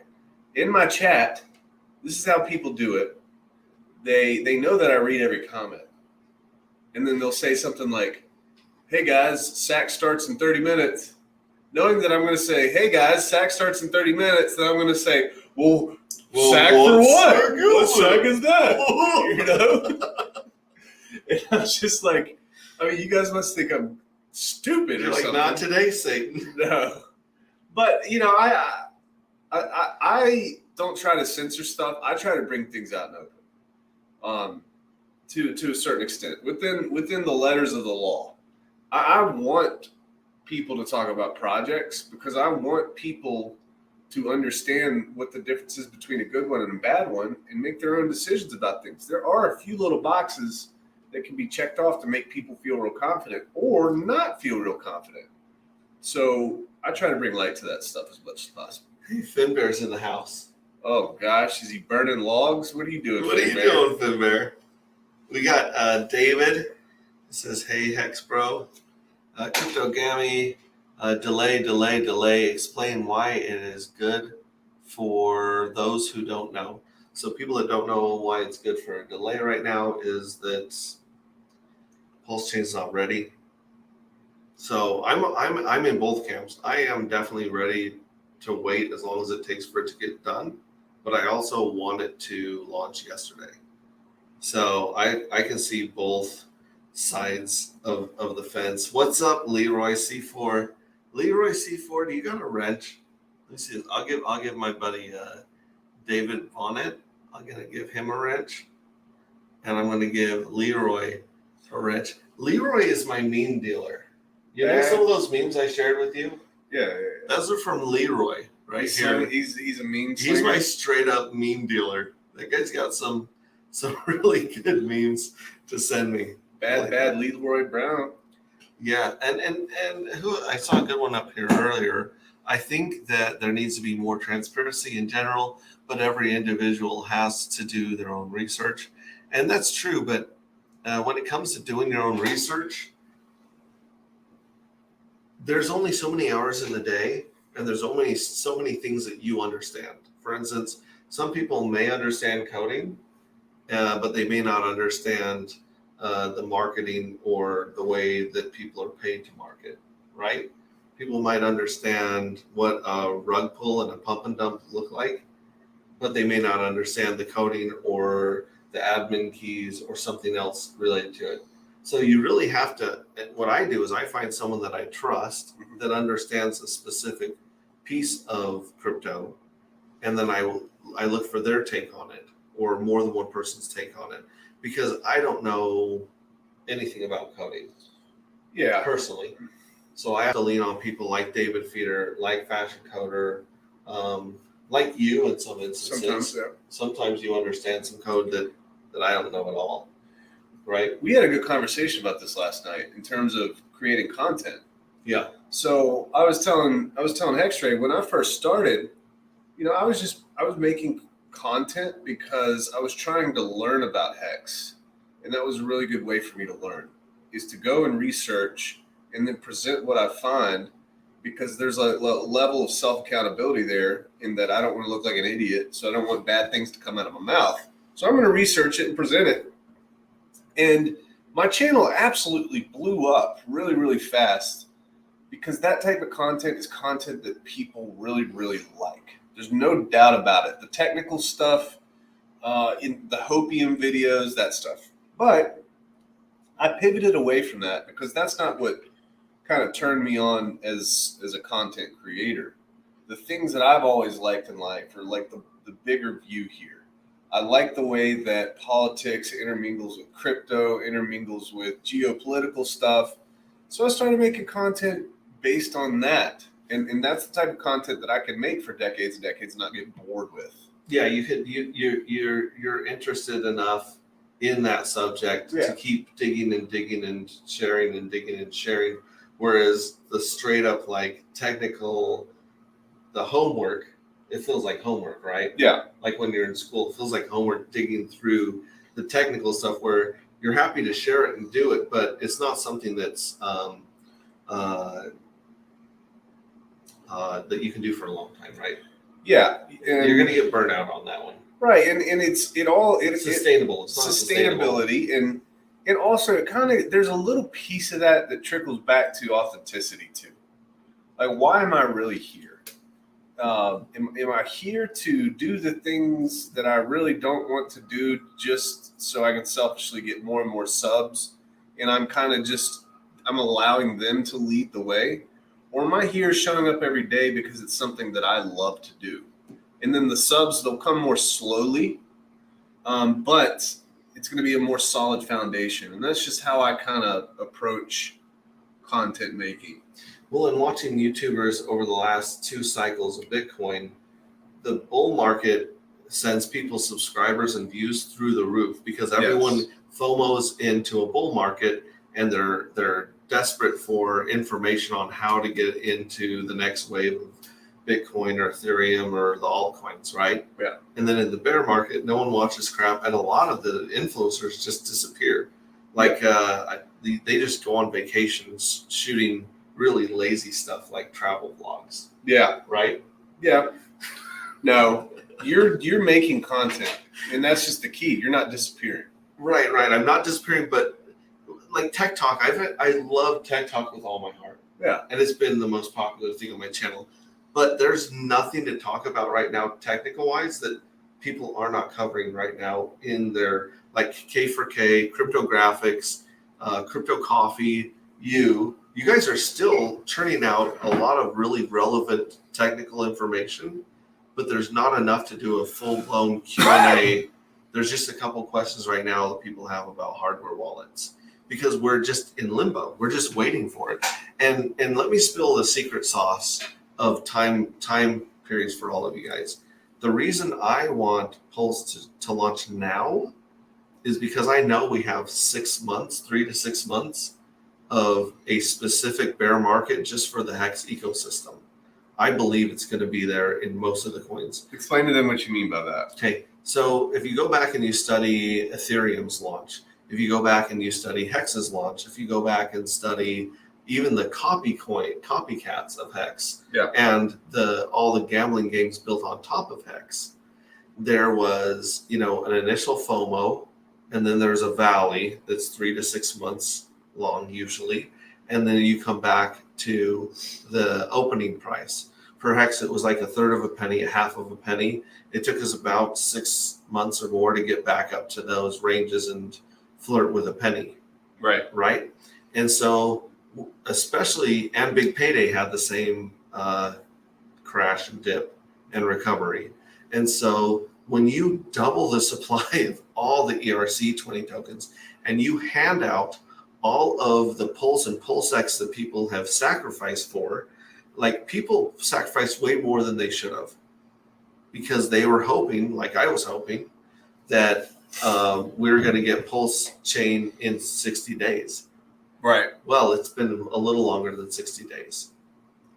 In my chat, this is how people do it. They know that I read every comment, and then they'll say something like, "Hey guys, SAC starts in 30 minutes." Knowing that I'm going to say, "Hey guys, SAC starts in 30 minutes," then I'm going to say, "Well, SAC for what? What SAC is that?" And I'm just like, you guys must think I'm stupid. You're or like, something. Not today, Satan. No, but I don't try to censor stuff. I try to bring things out in open, to a certain extent within the letters of the law. I want people to talk about projects because I want people to understand what the difference is between a good one and a bad one and make their own decisions about things. There are a few little boxes that can be checked off to make people feel real confident or not feel real confident. So I try to bring light to that stuff as much as possible. Hey, Finbear's in the house. Oh gosh, is he burning logs? What are you doing, What are you doing, Finbear? We got David. It says, "Hey, Hex Bro. Cryptogamy, delay. Explain why it is good for those who don't know." So people that don't know why it's good for a delay right now is that Pulse Chain's not ready. So I'm in both camps. I am definitely ready to wait as long as it takes for it to get done, but I also want it to launch yesterday. So I can see both sides of the fence. What's up, Leroy C4? Leroy C4, do you got a wrench? Let me see. I'll give my buddy David Bonnet. I'm gonna give him a wrench, and I'm gonna give Leroy a wrench. Leroy is my meme dealer. You know some of those memes I shared with you? Yeah. Those are from Leroy, right here. He's a meme. He's my straight up meme dealer. That guy's got some really good memes to send me. Bad Leroy Brown. Yeah, and who I saw a good one up here earlier. I think that there needs to be more transparency in general, but every individual has to do their own research, and that's true. But when it comes to doing your own research, there's only so many hours in the day, and there's only so many things that you understand. For instance, some people may understand coding, but they may not understand the marketing or the way that people are paid to market, right? People might understand what a rug pull and a pump and dump look like, but they may not understand the coding or the admin keys or something else related to it. So you really have to, what I do is I find someone that I trust that understands a specific piece of crypto, and then I look for their take on it or more than one person's take on it, because I don't know anything about coding. Yeah. Personally. So I have to lean on people like David Feeder, like Fashion Coder, like you in some instances. Sometimes you understand some code that I don't know at all. Right? We had a good conversation about this last night in terms of creating content. Yeah. So I was telling Hexray when I first started, I was making content because I was trying to learn about Hex. And that was a really good way for me to learn, is to go and research and then present what I find, because there's a level of self-accountability there in that I don't want to look like an idiot. So I don't want bad things to come out of my mouth. So I'm going to research it and present it. And my channel absolutely blew up really, really fast, because that type of content is content that people really, really like. There's no doubt about it. The technical stuff, in the Hopium videos, that stuff. But I pivoted away from that because that's not what kind of turned me on as a content creator. The things that I've always liked in life are like the bigger view here. I like the way that politics intermingles with crypto, intermingles with geopolitical stuff. So I started making content based on that. And that's the type of content that I can make for decades and decades and not get bored with. Yeah, you're interested enough in that subject to keep digging and sharing and digging and sharing. Whereas the straight up like technical, the homework, it feels like homework, right? Yeah. Like when you're in school, it feels like homework digging through the technical stuff where you're happy to share it and do it, but it's not something that's that you can do for a long time, right? Yeah. And you're going to get burnt out on that one. Right. And it's sustainable. It's not sustainability. And also it kind of, there's a little piece of that trickles back to authenticity too. Like, why am I really here? Am I here to do the things that I really don't want to do just so I can selfishly get more and more subs? And I'm allowing them to lead the way? Or am I here showing up every day because it's something that I love to do? And then the subs, they'll come more slowly, but it's going to be a more solid foundation. And that's just how I kind of approach content making. Well, in watching YouTubers over the last 2 cycles of Bitcoin, the bull market sends people subscribers and views through the roof, because everyone FOMOs into a bull market and they're desperate for information on how to get into the next wave of Bitcoin or Ethereum or the altcoins, right? Yeah. And then in the bear market, no one watches crap, and a lot of the influencers just disappear. Like they just go on vacations shooting really lazy stuff like travel vlogs. Yeah. Right? Yeah. No, you're making content, and that's just the key. You're not disappearing. Right. I'm not disappearing, but like Tech Talk, I love Tech Talk with all my heart. Yeah. And it's been the most popular thing on my channel. But there's nothing to talk about right now, technical wise, that people are not covering right now in their, like K4K, cryptographics, crypto coffee. You guys are still churning out a lot of really relevant technical information, but there's not enough to do a full-blown Q&A. There's just a couple questions right now that people have about hardware wallets. because we're just in limbo. We're just waiting for it. And let me spill the secret sauce of time periods for all of you guys. The reason I want Pulse to launch now is because I know we have 6 months, 3 to 6 months of a specific bear market just for the Hex ecosystem. I believe it's going to be there in most of the coins. Explain to them what you mean by that. Okay, so if you go back and you study Ethereum's launch, if you go back and you study Hex's launch, if you go back and study even the copycats of Hex, and all the gambling games built on top of Hex, there was, an initial FOMO, and then there's a valley that's 3 to 6 months long usually, and then you come back to the opening price. For Hex, it was like a third of a penny, a half of a penny. It took us about 6 months or more to get back up to those ranges and flirt with a penny. Right. And so, especially, and Big Payday had the same crash and dip and recovery. And so, when you double the supply of all the ERC20 tokens and you hand out all of the Pulse and PulseX that people have sacrificed for, like people sacrificed way more than they should have, because they were hoping, like I was hoping, that we were going to get Pulse chain in 60 days. Right. Well, it's been a little longer than 60 days,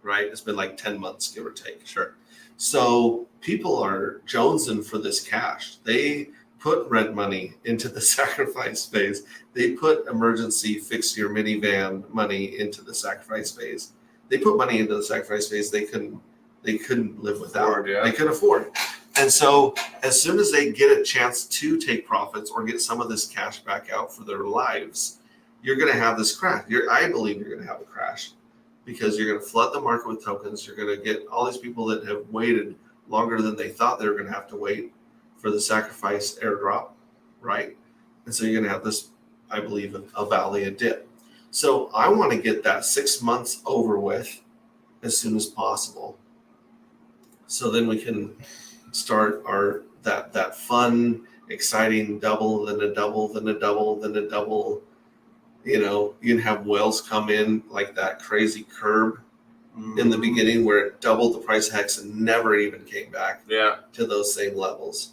right? It's been like 10 months, give or take. Sure. So people are jonesing for this cash. They put rent money into the sacrifice phase. They put emergency fix your minivan money into the sacrifice phase. They put money into the sacrifice phase they couldn't live without. They couldn't afford. And so as soon as they get a chance to take profits or get some of this cash back out for their lives, you're going to have this crash. I believe you're going to have a crash, because you're going to flood the market with tokens. You're going to get all these people that have waited longer than they thought they were going to have to wait for the sacrifice airdrop, right? And so you're going to have this, I believe, a valley, a dip. So I want to get that 6 months over with as soon as possible. So then we can start that fun, exciting double, then a double, then a double, then a double. You can have whales come in like that crazy curb in the beginning where it doubled the price of Hex and never even came back to those same levels.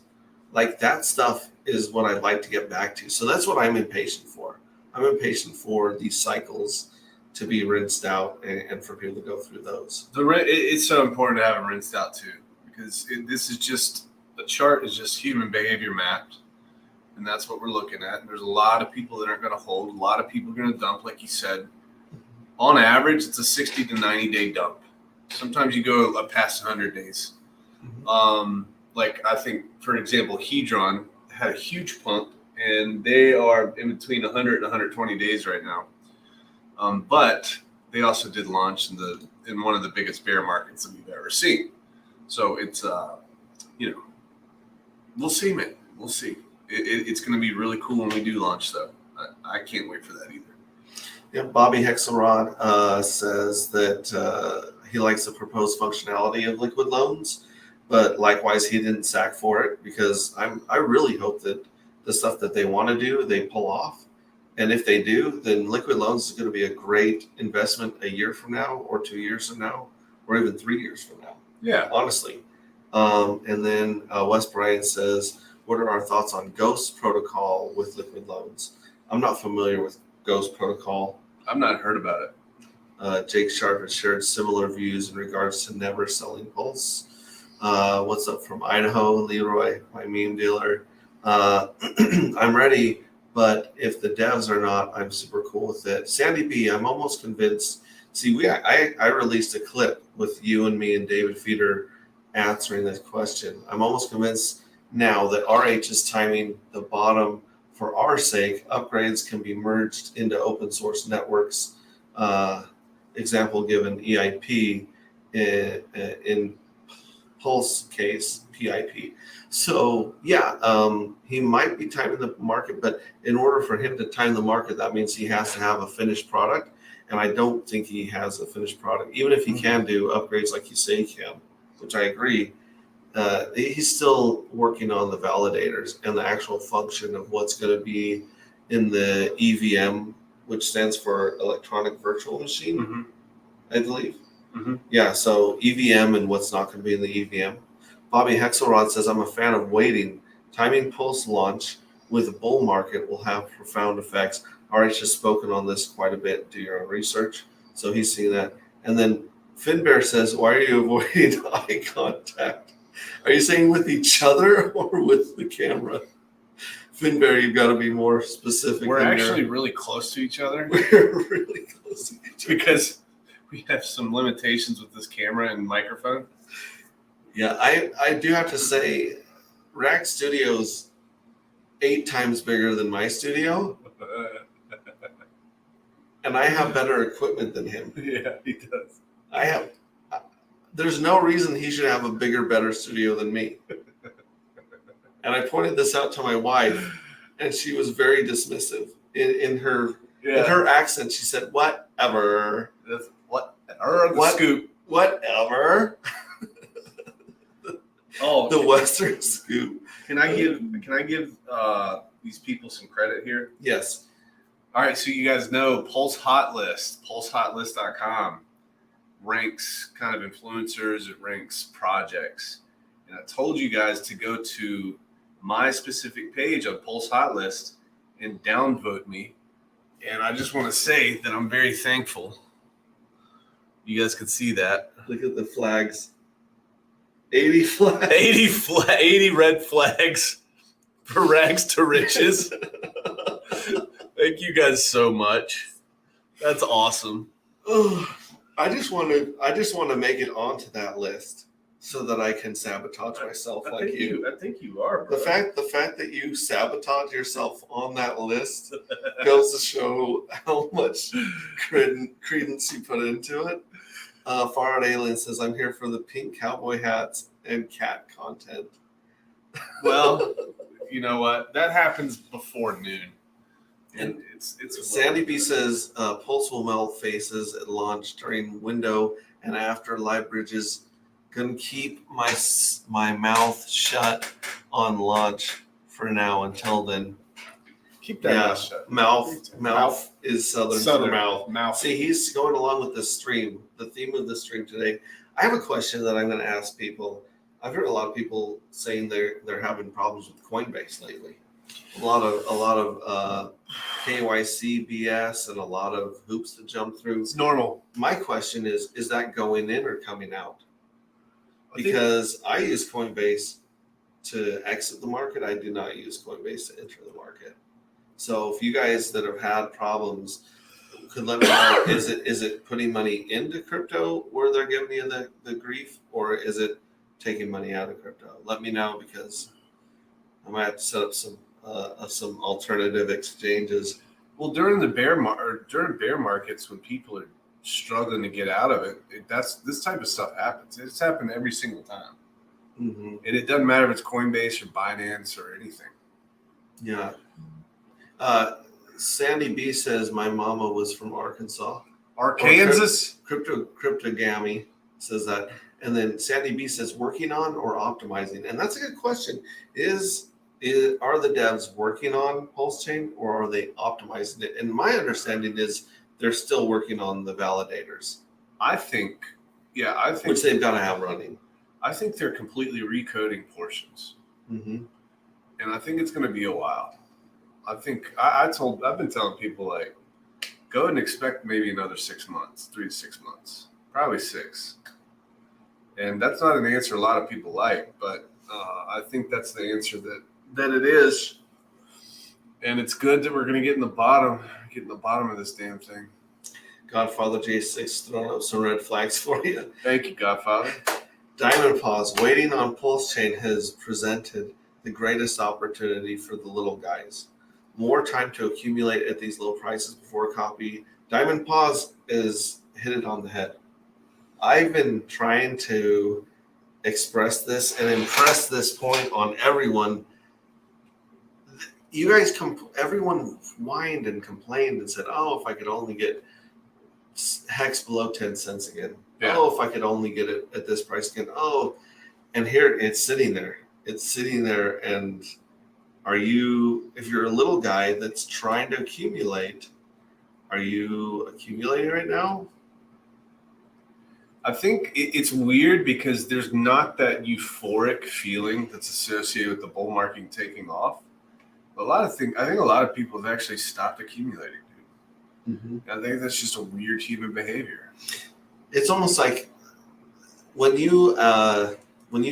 Like that stuff is what I'd like to get back to. So that's what I'm impatient for. I'm impatient for these cycles to be rinsed out and for people to go through those. It's so important to have them rinsed out too, because this is just, the chart is just human behavior mapped. And that's what we're looking at. And there's a lot of people that aren't going to hold. A lot of people are going to dump, like you said. On average, it's a 60 to 90 day dump. Sometimes you go past 100 days. Like I think, for example, Hedron had a huge pump, and they are in between 100 and 120 days right now. But they also did launch in one of the biggest bear markets that we've ever seen. So it's, we'll see, man. We'll see. It's going to be really cool when we do launch, though. I can't wait for that either. Yeah, Bobby Hexelrod says that he likes the proposed functionality of liquid loans, but likewise he didn't sack for it, because I really hope that the stuff that they want to do, they pull off. And if they do, then liquid loans is going to be a great investment a year from now, or 2 years from now, or even 3 years from now. Yeah, honestly. And then Wes Bryan says, what are our thoughts on Ghost Protocol with liquid loans? I'm not familiar with Ghost Protocol. I've not heard about it. Jake Sharp has shared similar views in regards to never selling Pulse. What's up from Idaho? Leroy, my meme dealer. I'm ready, but if the devs are not, I'm super cool with it. Sandy B, I'm almost convinced. See, I released a clip with you and me and David Feeder answering this question. I'm almost convinced now that RH is timing the bottom for our sake. Upgrades can be merged into open source networks. Example given EIP in Pulse case PIP. So yeah, he might be timing the market, but in order for him to time the market, that means he has to have a finished product. And I don't think he has a finished product. Even if he can do upgrades like you say he can, which I agree, he's still working on the validators and the actual function of what's going to be in the EVM which stands for electronic virtual machine, Mm-hmm. I believe. Mm-hmm. Yeah, so EVM and what's not going to be in the EVM. Bobby Hexelrod says, I'm a fan of waiting. Timing Pulse launch with a bull market will have profound effects. RH has spoken on this quite a bit. Do your own research. So he's seeing that. And then Finbear says, why are you avoiding eye contact? Are you saying with each other or with the camera? Finbear, you've got to be more specific. We're actually really close to each other. We're really close to each other. Because we have some limitations with this camera and microphone. Yeah, I do have to say, Rag Studio's 8 times bigger than my studio, and I have better equipment than him. Yeah, he does. There's no reason he should have a bigger, better studio than me. And I pointed this out to my wife, and she was very dismissive. In her accent, she said, whatever. Scoop. Whatever. Oh, the Western scoop. Can I give these people some credit here? Yes. All right, so you guys know Pulse Hot List, pulsehotlist.com ranks kind of influencers, it ranks projects. And I told you guys to go to my specific page on Pulse Hot List and downvote me. And I just want to say that I'm very thankful. You guys can see that. Look at the flags. 80 flags. 80 red flags for RagsToRiches. Thank you guys so much. That's awesome. Oh, I just want to make it onto that list so that I can sabotage myself like you. I think you are, bro. The fact that you sabotage yourself on that list goes to show how much credence you put into it. Far Out Alien says, I'm here for the pink cowboy hats and cat content. Well, you know what? That happens before noon. And it's Sandy B says, Pulse will melt faces at launch during window and after live bridges. Gonna keep my mouth shut on launch for now until then. Keep that mouth shut. Mouth is southern for mouth. Mouth. See, he's going along with this stream. The theme of the stream today. I have a question that I'm going to ask people. I've heard a lot of people saying they're having problems with Coinbase lately. A lot of KYC BS and a lot of hoops to jump through. It's normal. My question is that going in or coming out? Because I use Coinbase to exit the market. I do not use Coinbase to enter the market. So if you guys that have had problems could let me know, is it putting money into crypto where they're giving you the grief, or is it taking money out of crypto? Let me know, because I might have to set up some alternative exchanges. Well, during bear markets, when people are struggling to get out of it, this type of stuff happens. It's happened every single time. Mm-hmm. And it doesn't matter if it's Coinbase or Binance or anything. Yeah. Sandy B says my mama was from Arkansas. Arkansas? Cryptogamy says that. And then Sandy B says working on or optimizing. And that's a good question. Are the devs working on Pulse Chain or are they optimizing it? And my understanding is they're still working on the validators. I think which they've got to have running. I think they're completely recoding portions. Mm-hmm. And I think it's going to be a while. I think I've been telling people, like, go and expect maybe another 6 months, 3 to 6 months, probably 6. And that's not an answer a lot of people like, but I think that's the answer that it is. And it's good that we're going to get in the bottom of this damn thing. Godfather J6 throwing up some red flags for you. Thank you, Godfather. Diamond Paws, waiting on Pulse Chain has presented the greatest opportunity for the little guys. More time to accumulate at these low prices before copy. Diamond Paws is hit it on the head. I've been trying to express this and impress this point on everyone. You guys, everyone whined and complained and said, oh, if I could only get Hex below 10 cents again. Yeah. Oh, if I could only get it at this price again. Oh, and here it's sitting there. It's sitting there. And if you're a little guy that's trying to accumulate, Are you accumulating right now? I think it's weird because there's not that euphoric feeling that's associated with the bull market taking off. I think a lot of people have actually stopped accumulating, dude. Mm-hmm. I think that's just a weird human behavior. It's almost like when you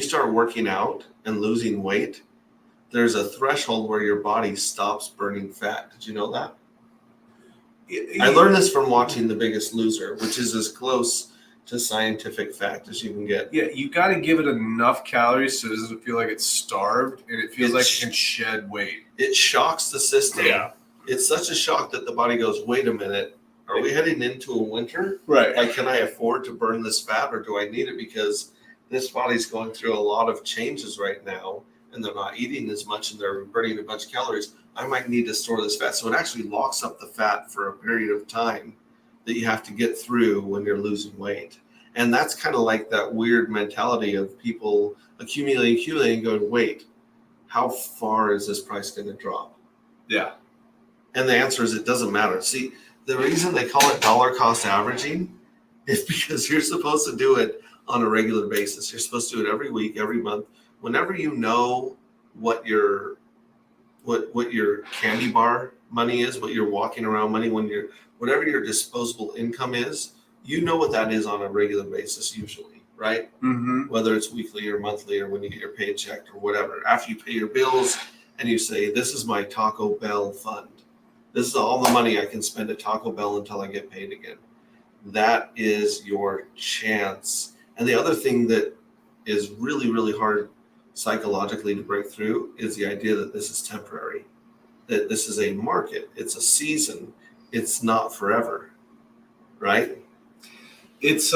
start working out and losing weight, there's a threshold where your body stops burning fat. Did you know that? I learned this from watching The Biggest Loser, which is as close to scientific fact as you can get. Yeah, you got to give it enough calories so it doesn't feel like it's starved and it feels like it can shed weight. It shocks the system. Yeah. It's such a shock that the body goes, wait a minute, are we heading into a winter? Right. Like, can I afford to burn this fat or do I need it because this body's going through a lot of changes right now and they're not eating as much and they're burning a bunch of calories. I might need to store this fat. So it actually locks up the fat for a period of time that you have to get through when you're losing weight. And that's kind of like that weird mentality of people accumulating, going, wait, how far is this price going to drop? Yeah. And the answer is it doesn't matter. See, the reason they call it dollar cost averaging is because you're supposed to do it on a regular basis. You're supposed to do it every week, every month. Whenever you know what your candy bar money is, what your walking around money, whatever your disposable income is, you know what that is on a regular basis usually, right? Mm-hmm. Whether it's weekly or monthly or when you get your paycheck or whatever. After you pay your bills and you say, this is my Taco Bell fund. This is all the money I can spend at Taco Bell until I get paid again. That is your chance. And the other thing that is really, really hard psychologically to break through is the idea that this is temporary, that this is a market, it's a season, it's not forever, right? It's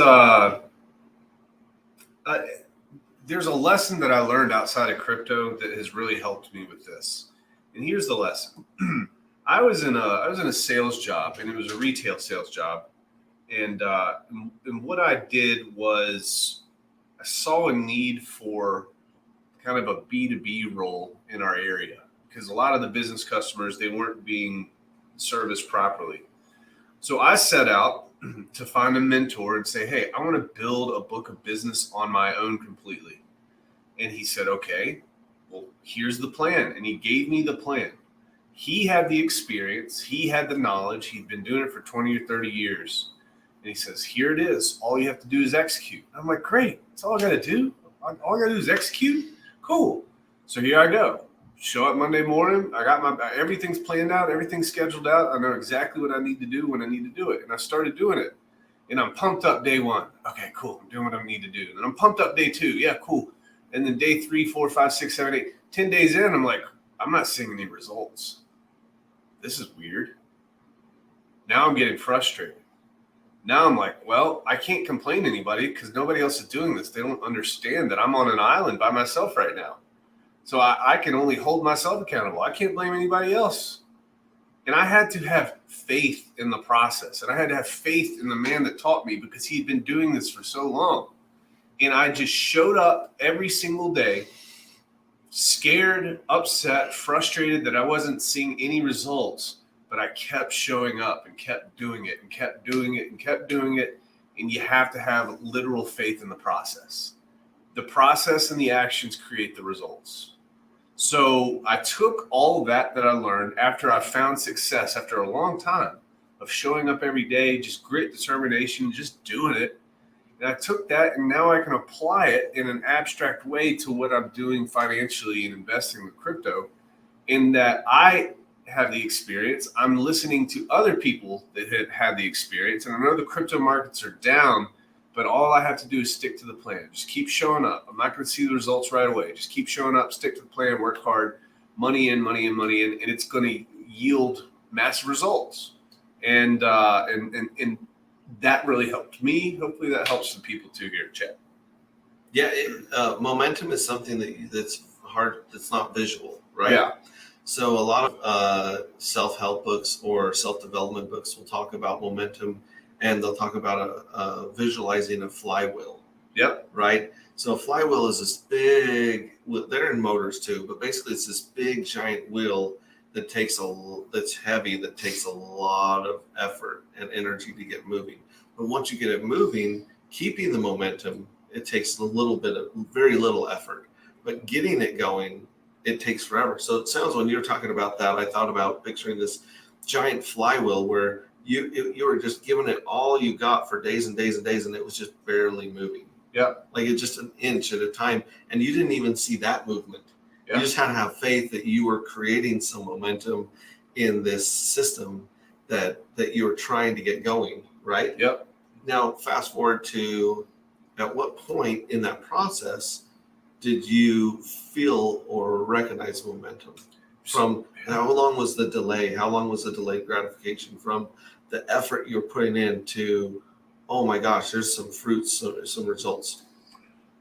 there's a lesson that I learned outside of crypto that has really helped me with this. And here's the lesson. I was in a sales job, and it was a retail sales job. And what I did was I saw a need for kind of a B2B role in our area because a lot of the business customers, they weren't being serviced properly. So I set out to find a mentor and say, hey, I want to build a book of business on my own completely. And he said, okay, well, here's the plan. And he gave me the plan. He had the experience. He had the knowledge. He'd been doing it for 20 or 30 years. And he says, here it is. All you have to do is execute. I'm like, great. That's all I got to do. All I got to do is execute. Cool. So here I go. Show up Monday morning. I got everything's planned out. Everything's scheduled out. I know exactly what I need to do when I need to do it. And I started doing it. And I'm pumped up day one. Okay, cool. I'm doing what I need to do. And I'm pumped up day two. Yeah, cool. And then day 3, 4, 5, 6, 7, 8, 10 days in, I'm like, I'm not seeing any results. This is weird. Now I'm getting frustrated. Now I'm like, well, I can't complain to anybody because nobody else is doing this. They don't understand that I'm on an island by myself right now. So I can only hold myself accountable. I can't blame anybody else. And I had to have faith in the process. And I had to have faith in the man that taught me because he'd been doing this for so long. And I just showed up every single day, scared, upset, frustrated that I wasn't seeing any results. But I kept showing up and kept doing it and kept doing it and kept doing it. And you have to have literal faith in the process. The process and the actions create the results. So I took all of that I learned after I found success after a long time of showing up every day, just grit, determination, just doing it. And I took that and now I can apply it in an abstract way to what I'm doing financially and investing with crypto, in that I have the experience. I'm listening to other people that had the experience. And I know the crypto markets are down, but all I have to do is stick to the plan. Just keep showing up. I'm not going to see the results right away. Just keep showing up, stick to the plan, work hard, money in, money in, money in, and it's going to yield massive results. And that really helped me. Hopefully that helps some people too here, Chad. Yeah, momentum is something that's hard. That's not visual, right? Yeah. So a lot of self-help books or self-development books will talk about momentum, and they'll talk about visualizing a flywheel. Yep. Right. So a flywheel is this big. They're in motors too, but basically it's this big giant wheel that's heavy, that takes a lot of effort and energy to get moving. But once you get it moving, keeping the momentum, it takes very little effort. But getting it going, it takes forever. So it sounds, when you're talking about that, I thought about picturing this giant flywheel where you were just giving it all you got for days and days and days, and it was just barely moving. Yeah. Like it's just an inch at a time. And you didn't even see that movement. Yeah. You just had to have faith that you were creating some momentum in this system that you were trying to get going, right? Yep. Now, fast forward to, at what point in that process did you feel or recognize momentum? From how long was the delay? How long was the delayed gratification from the effort you're putting in to, oh my gosh, there's some fruits, some results?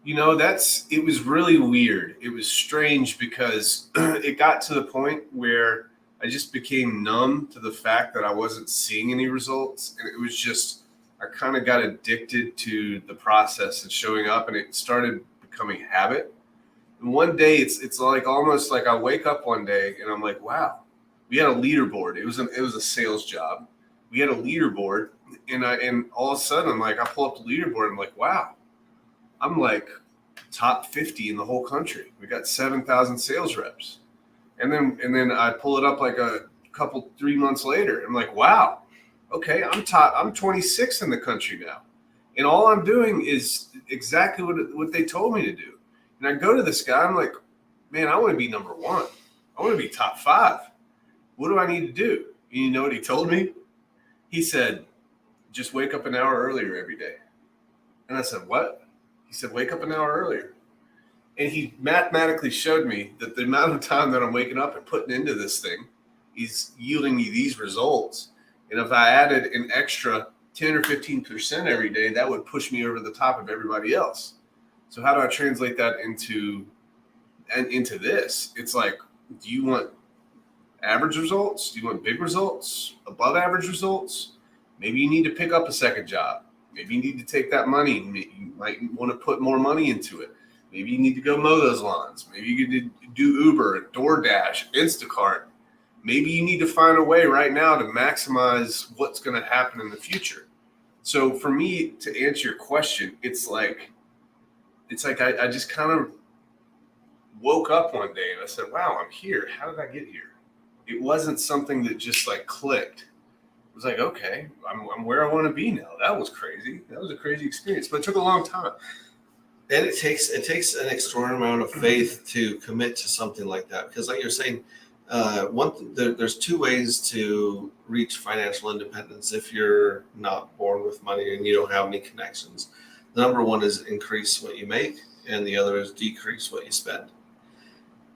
You know, it was really weird. It was strange because it got to the point where I just became numb to the fact that I wasn't seeing any results. And it was just, I kind of got addicted to the process and showing up, and it started becoming habit. And one day it's like almost like I wake up one day and I'm like, wow, we had a leaderboard. It was a sales job. We had a leaderboard, and all of a sudden I'm like, I pull up the leaderboard. I'm like, wow, I'm like top 50 in the whole country. We got 7,000 sales reps. And then I pull it up like a couple, 3 months later. I'm like, wow, okay, I'm 26 in the country now. And all I'm doing is exactly what they told me to do. And I go to this guy, I'm like, man, I want to be number one. I want to be top 5. What do I need to do? And you know what he told me? He said, just wake up an hour earlier every day. And I said, what? He said, wake up an hour earlier. And he mathematically showed me that the amount of time that I'm waking up and putting into this thing is yielding me these results. And if I added an extra 10 or 15% every day, that would push me over the top of everybody else. So how do I translate that into this? It's like, do you want average results? Do you want big results? Above average results? Maybe you need to pick up a second job. Maybe you need to take that money. You might want to put more money into it. Maybe you need to go mow those lawns. Maybe you need to do Uber, DoorDash, Instacart. Maybe you need to find a way right now to maximize what's going to happen in the future. So for me, to answer your question, it's like I just kind of woke up one day and I said, wow, I'm here. How did I get here? It wasn't something that just like clicked. It was like, okay, I'm where I want to be now. That was crazy. That was a crazy experience, but it took a long time. And it takes an extraordinary amount of faith to commit to something like that. Because like you're saying, there's 2 ways to reach financial independence if you're not born with money and you don't have any connections. The number one is increase what you make, and the other is decrease what you spend.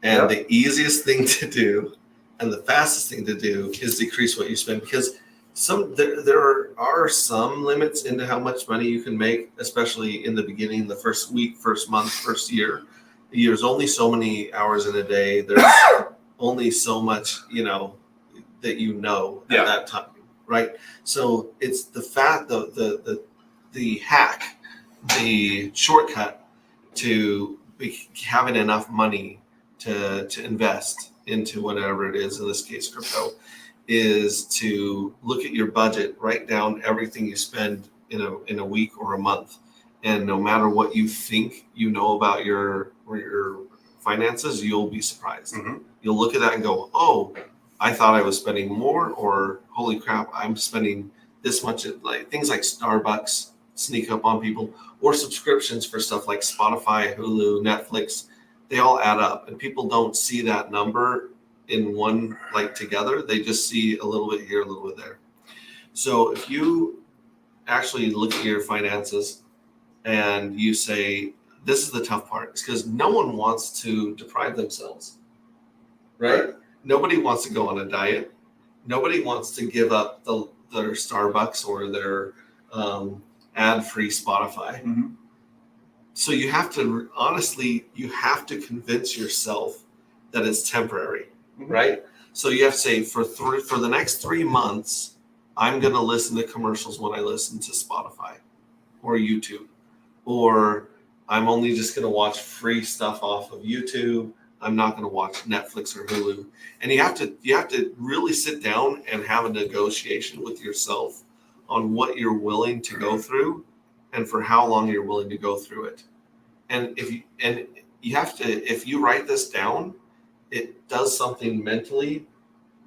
And The easiest thing to do and the fastest thing to do is decrease what you spend, because there are some limits into how much money you can make, especially in the beginning, the first week, first month, first year. There's only so many hours in a day. There's only so much, that at that time, right? So it's the hack, the shortcut to having enough money to invest into whatever it is, in this case, crypto, is to look at your budget, write down everything you spend in a week or a month. And no matter what you think you know about your finances, you'll be surprised. Mm-hmm. You'll look at that and go, oh, I thought I was spending more, or holy crap, I'm spending this much. Like things like Starbucks sneak up on people, or subscriptions for stuff like Spotify, Hulu, Netflix. They all add up, and people don't see that number in one, like together. They just see a little bit here, a little bit there. So if you actually look at your finances and you say, this is the tough part, it's because no one wants to deprive themselves, right? Nobody wants to go on a diet. Nobody wants to give up their Starbucks or their ad-free Spotify. Mm-hmm. So you have to, honestly, convince yourself that it's temporary, mm-hmm. right? So you have to say, for the next 3 months, I'm going to listen to commercials when I listen to Spotify or YouTube, or I'm only just going to watch free stuff off of YouTube. I'm not going to watch Netflix or Hulu. And you have to really sit down and have a negotiation with yourself on what you're willing to go through and for how long you're willing to go through it. And if you write this down, it does something mentally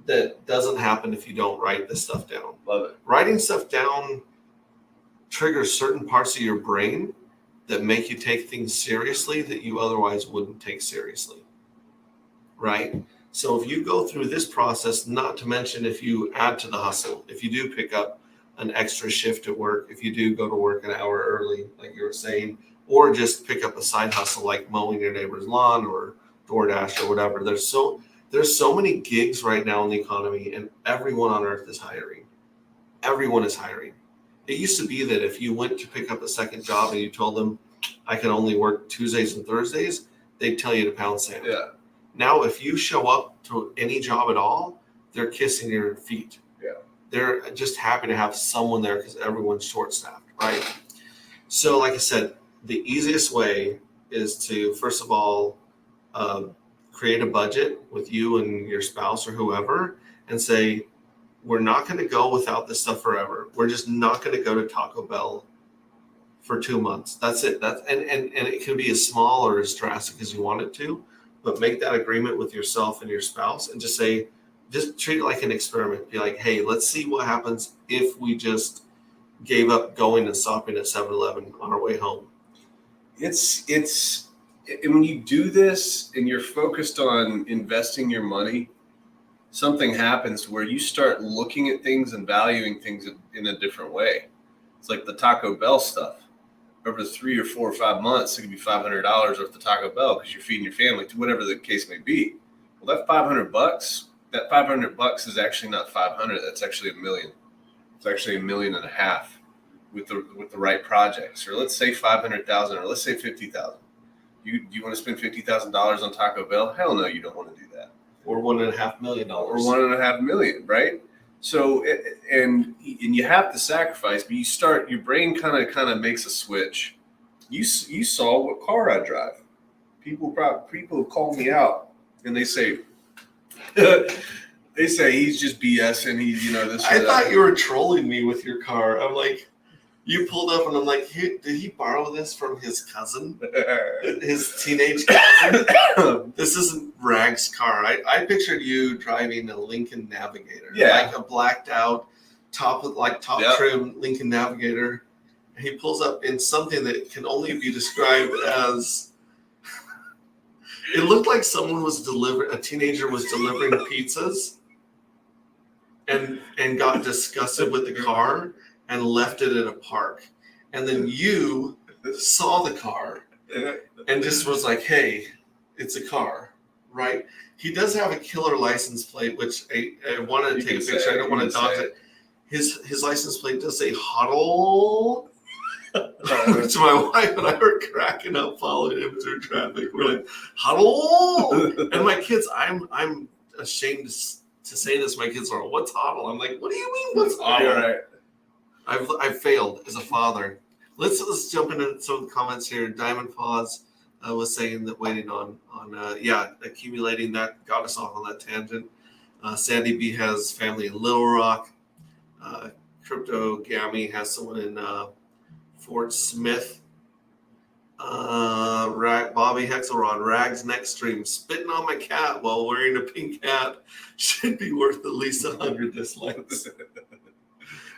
that doesn't happen if you don't write this stuff down. Love it. Writing stuff down triggers certain parts of your brain that make you take things seriously that you otherwise wouldn't take seriously, right? So if you go through this process, not to mention if you add to the hustle, if you do pick up an extra shift at work, if you do go to work an hour early, like you were saying, or just pick up a side hustle like mowing your neighbor's lawn or DoorDash or whatever. There's so many gigs right now in the economy, and everyone on earth is hiring. Everyone is hiring. It used to be that if you went to pick up a second job and you told them, I can only work Tuesdays and Thursdays, they'd tell you to pound sand. Yeah. Now, if you show up to any job at all, they're kissing your feet. Yeah. They're just happy to have someone there because everyone's short-staffed, right? So like I said, the easiest way is to, first of all, create a budget with you and your spouse or whoever and say, we're not going to go without this stuff forever. We're just not going to go to Taco Bell for 2 months. That's it. And it can be as small or as drastic as you want it to, but make that agreement with yourself and your spouse and just treat it like an experiment. Be like, hey, let's see what happens if we just gave up going and stopping at 7-Eleven on our way home. And when you do this and you're focused on investing your money, something happens where you start looking at things and valuing things in a different way. It's like the Taco Bell stuff. Over 3 or 4 or 5 months, it could be $500 worth of Taco Bell because you're feeding your family, to whatever the case may be. Well, that $500 is actually not 500. That's actually $1 million. It's actually $1.5 million with the right projects. Or let's say 500,000, or let's say 50,000. Do you want to spend $50,000 on Taco Bell? Hell no, you don't want to do that. Or $1.5 million. Or $1.5 million, right? So, and you have to sacrifice, but your brain kind of makes a switch. You saw what car I drive. People call me out and they say he's just BSing. He's this. I thought you were trolling me with your car. I'm like, you pulled up and I'm like, did he borrow this from his cousin? His teenage cousin? This isn't Rag's car. I pictured you driving a Lincoln Navigator. Yeah. Like a blacked out, top trim Lincoln Navigator. And he pulls up in something that can only be described as, it looked like a teenager was delivering pizzas and got disgusted with the car and left it at a park. And then you saw the car and just was like, hey, it's a car, right? He does have a killer license plate, which I wanted to take a picture. I don't want to dodge it. His license plate does say huddle. Which my wife and I were cracking up following him through traffic. We're like, huddle. And my kids, I'm ashamed to say this. My kids are, what's huddle? I'm like, what do you mean, what's huddle? Right. I've failed as a father. Let's jump into some of the comments here. Diamond Paws was saying that waiting on accumulating, that got us off on that tangent. Sandy B has family in Little Rock. Crypto Gammy has someone in Fort Smith. Bobby Hexelrod, Rags next stream, spitting on my cat while wearing a pink hat should be worth at least 100 dislikes.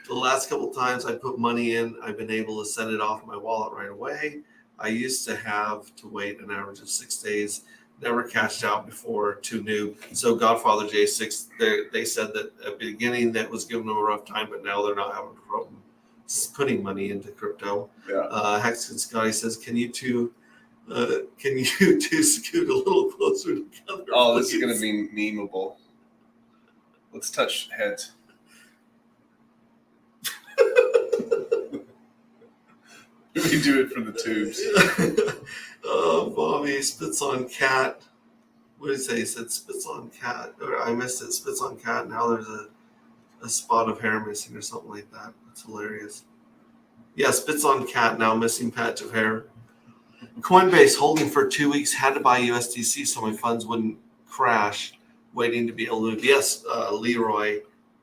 The last couple times I put money in, I've been able to send it off my wallet right away. I used to have to wait an average of 6 days. Never cashed out before, too new. So Godfather J6, they said that at the beginning that was giving them a rough time, but now they're not having a problem putting money into crypto. Yeah. Hex and Scotty says, can you two scoot a little closer together? Oh, please? this is going to be memeable. Let's touch heads. We do it for the tubes. Oh, Bobby spits on cat. What did he say? He said spits on cat. Or I missed it. Spits on cat. Now there's a spot of hair missing or something like that. That's hilarious. Yeah, spits on cat. Now missing patch of hair. Coinbase holding for 2 weeks, had to buy USDC so my funds wouldn't crash, waiting to be able to. Yes, Leroy,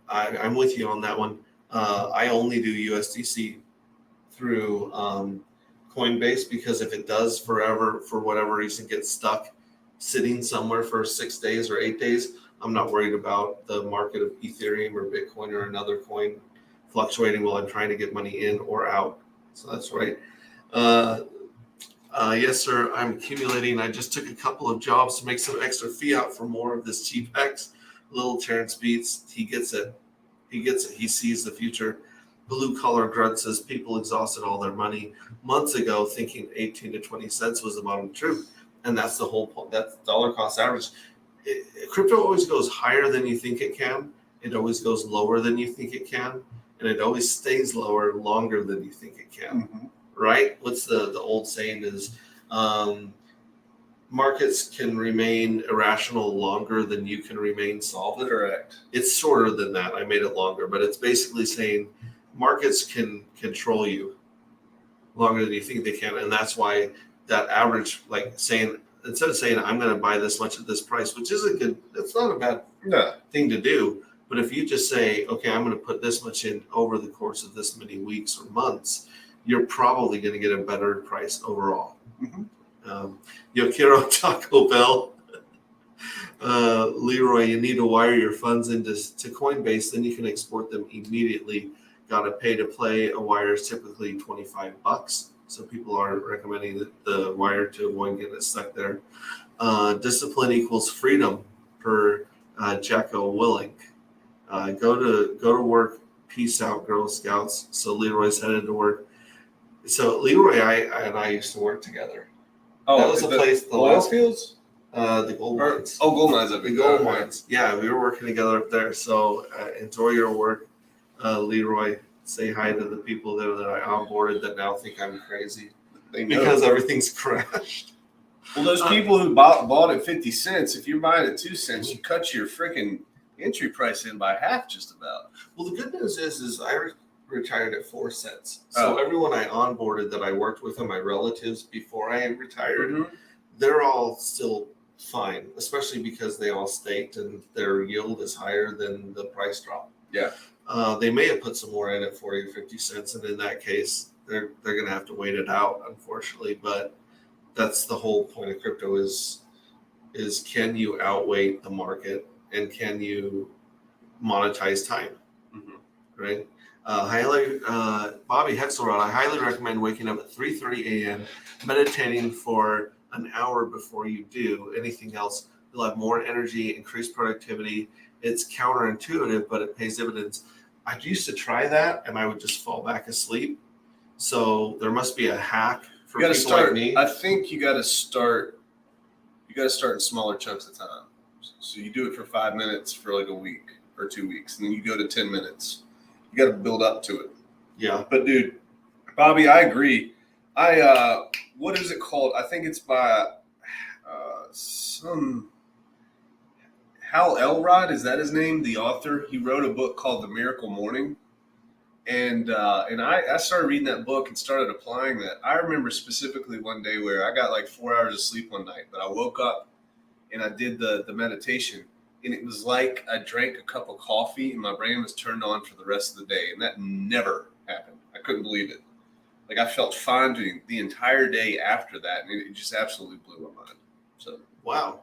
I'm with you on that one. I only do USDC through Coinbase because if it does forever, for whatever reason, get stuck sitting somewhere for 6 days or 8 days, I'm not worried about the market of Ethereum or Bitcoin or another coin fluctuating while I'm trying to get money in or out. So that's right. Yes, sir. I'm accumulating. I just took a couple of jobs to make some extra fiat for more of this cheap Hex. Little Terrence Beats. He gets it. He gets it. He sees the future. Blue Collar Grunt says people exhausted all their money months ago thinking 18 to 20 cents was the bottom truth. And that's the whole point. That's dollar cost average. Crypto always goes higher than you think it can. It always goes lower than you think it can. And it always stays lower longer than you think it can. Mm-hmm. Right? What's the old saying is markets can remain irrational longer than you can remain solvent. Correct. It's shorter than that. I made it longer, but it's basically saying markets can control you longer than you think they can. And that's why that average, like saying, instead of saying, I'm going to buy this much at this price, which is a good, that's not a bad thing to do. But if you just say, okay, I'm going to put this much in over the course of this many weeks or months, you're probably going to get a better price overall. Mm-hmm. Yokiro Taco Bell. Leroy, you need to wire your funds into Coinbase, then you can export them immediately. Got to pay to play. A wire is typically $25. So people are recommending the wire to avoid getting it stuck there. Discipline equals freedom per Jacko Willink. Go to work. Peace out, Girl Scouts. So Leroy's headed to work. So Leroy and I used to work together. Oh, that was a place. The oil fields? The gold mines. Oh, gold mines. The gold mines. Yeah, we were working together up there. So enjoy your work, Leroy. Say hi to the people there that I onboarded that now think I'm crazy because everything's crashed. Well, those people who bought at 50 cents, if you're buying at 2 cents, you cut your freaking entry price in by half just about. Well, the good news is I retired at 4 cents. So everyone I onboarded that I worked with and my relatives before I retired, mm-hmm. they're all still fine, especially because they all staked and their yield is higher than the price drop. Yeah. They may have put some more in at 40 or 50 cents. And in that case, they're going to have to wait it out, unfortunately. But that's the whole point of crypto is can you outweigh the market and can you monetize time? Mm-hmm. Right? Bobby Hexelrod, I highly recommend waking up at 3:30 a.m., meditating for an hour before you do anything else. You'll have more energy, increased productivity. It's counterintuitive, but it pays dividends. I used to try that, and I would just fall back asleep. So there must be a hack for people like me. I think you got to start. You got to start in smaller chunks of time. So you do it for 5 minutes for like a week or 2 weeks, and then you go to 10 minutes. You got to build up to it. Yeah. But dude, Bobby, I agree. What is it called? I think it's by some Hal Elrod. Is that his name? The author. He wrote a book called The Miracle Morning. And I started reading that book and started applying that. I remember specifically one day where I got like 4 hours of sleep one night, but I woke up and I did the meditation. And it was like I drank a cup of coffee and my brain was turned on for the rest of the day. And that never happened. I couldn't believe it. Like I felt fine doing the entire day after that. And it just absolutely blew my mind. So wow.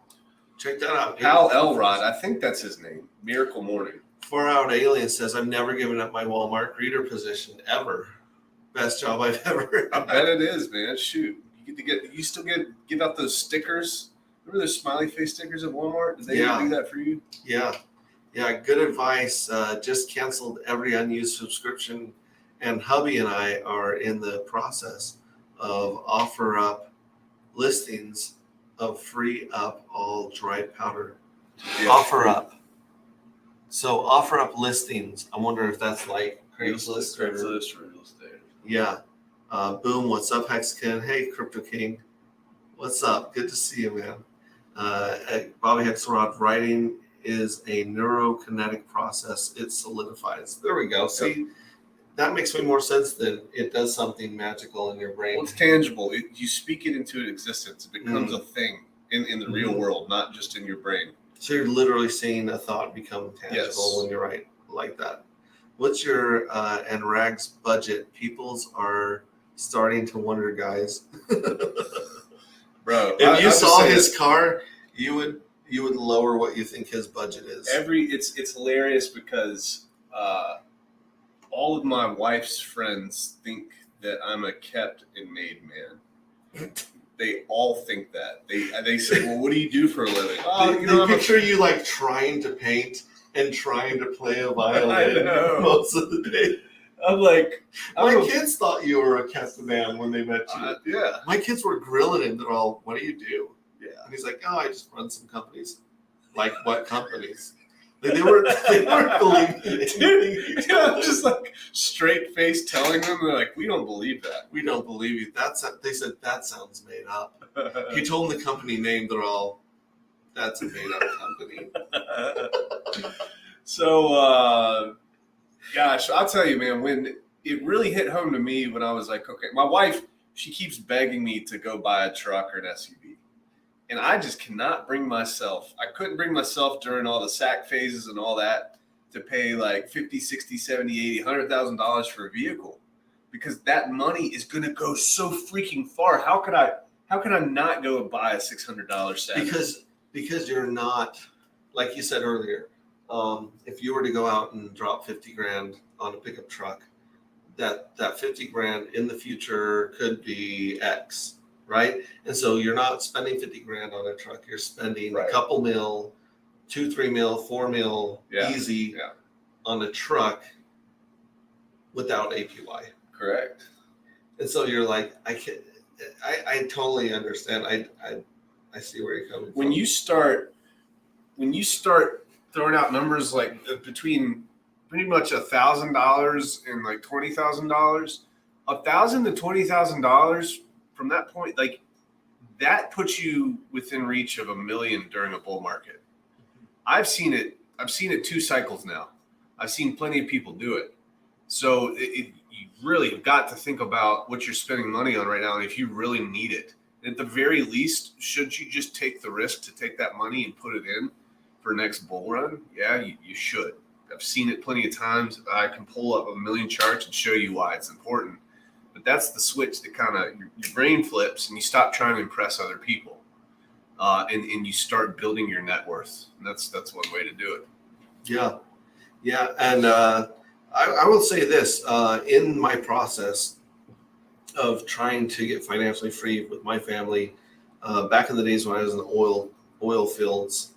Check that out. Hal Elrod, I think that's his name. Miracle Morning. 4-Out Alien says, I've never given up my Walmart greeter position ever. Best job I've ever had. I bet it is, man. Shoot. You still give out those stickers. Remember those smiley face stickers at Walmart? Did they do that for you? Yeah. Yeah, good advice. Just canceled every unused subscription. And hubby and I are in the process of offer up listings of free up all dry powder. Yeah. Offer up. So offer up listings. I wonder if that's like Craigslist or real estate. Yeah. Boom. What's up, Hexcon? Hey, Crypto King. What's up? Good to see you, man. Bobby Hexelrod, writing is a neurokinetic process. It solidifies. There we go. See, that makes way more sense than it does something magical in your brain. Well, it's tangible. You speak it into existence. It becomes a thing in the real world, not just in your brain. So you're literally seeing a thought become tangible when you write like that. What's your and Rags budget? People's are starting to wonder, guys. Bro, if you saw his car, you would lower what you think his budget is. It's hilarious because all of my wife's friends think that I'm a kept and made man. They all think that. They say, "Well, what do you do for a living?" They picture you like trying to paint and trying to play a violin most of the day. I'm like, my kids thought you were a kept man when they met you. Yeah, my kids were grilling him. They're all, "What do you do?" Yeah, and he's like, "Oh, I just run some companies." Like, what companies? They weren't believing it. I'm just like straight face telling them. They're like, "We don't believe that. We don't believe you." They said that sounds made up. He told them the company name. They're all, "That's a made up company." So, gosh, I'll tell you, man, when it really hit home to me when I was like, okay, my wife, she keeps begging me to go buy a truck or an SUV. And I just cannot bring myself. I couldn't bring myself during all the SAC phases and all that to pay like 50, 60, 70, 80, $100,000 for a vehicle, because that money is going to go so freaking far. How could I not go and buy a $600 SAC? Because you're not, like you said earlier, if you were to go out and drop 50 grand on a pickup truck, that 50 grand in the future could be X. Right. And so you're not spending 50 grand on a truck. You're spending a couple mil, 2-3 mil, 4 mil easy on a truck without APY. Correct. And so you're like, I totally understand. I see where you're coming from. When you start throwing out numbers like between pretty much $1,000 and like $20,000, $1,000 to $20,000. From that point, like that puts you within reach of $1 million during a bull market. I've seen it 2 cycles now. I've seen plenty of people do it. So you really have got to think about what you're spending money on right now, and if you really need it. At the very least, should you just take the risk to take that money and put it in for next bull run? Yeah, you should. I've seen it plenty of times. I can pull up a million charts and show you why it's important. But that's the switch that kind of your brain flips, and you stop trying to impress other people, and you start building your net worth. And that's one way to do it. Yeah, and I will say this: in my process of trying to get financially free with my family, back in the days when I was in the oil fields,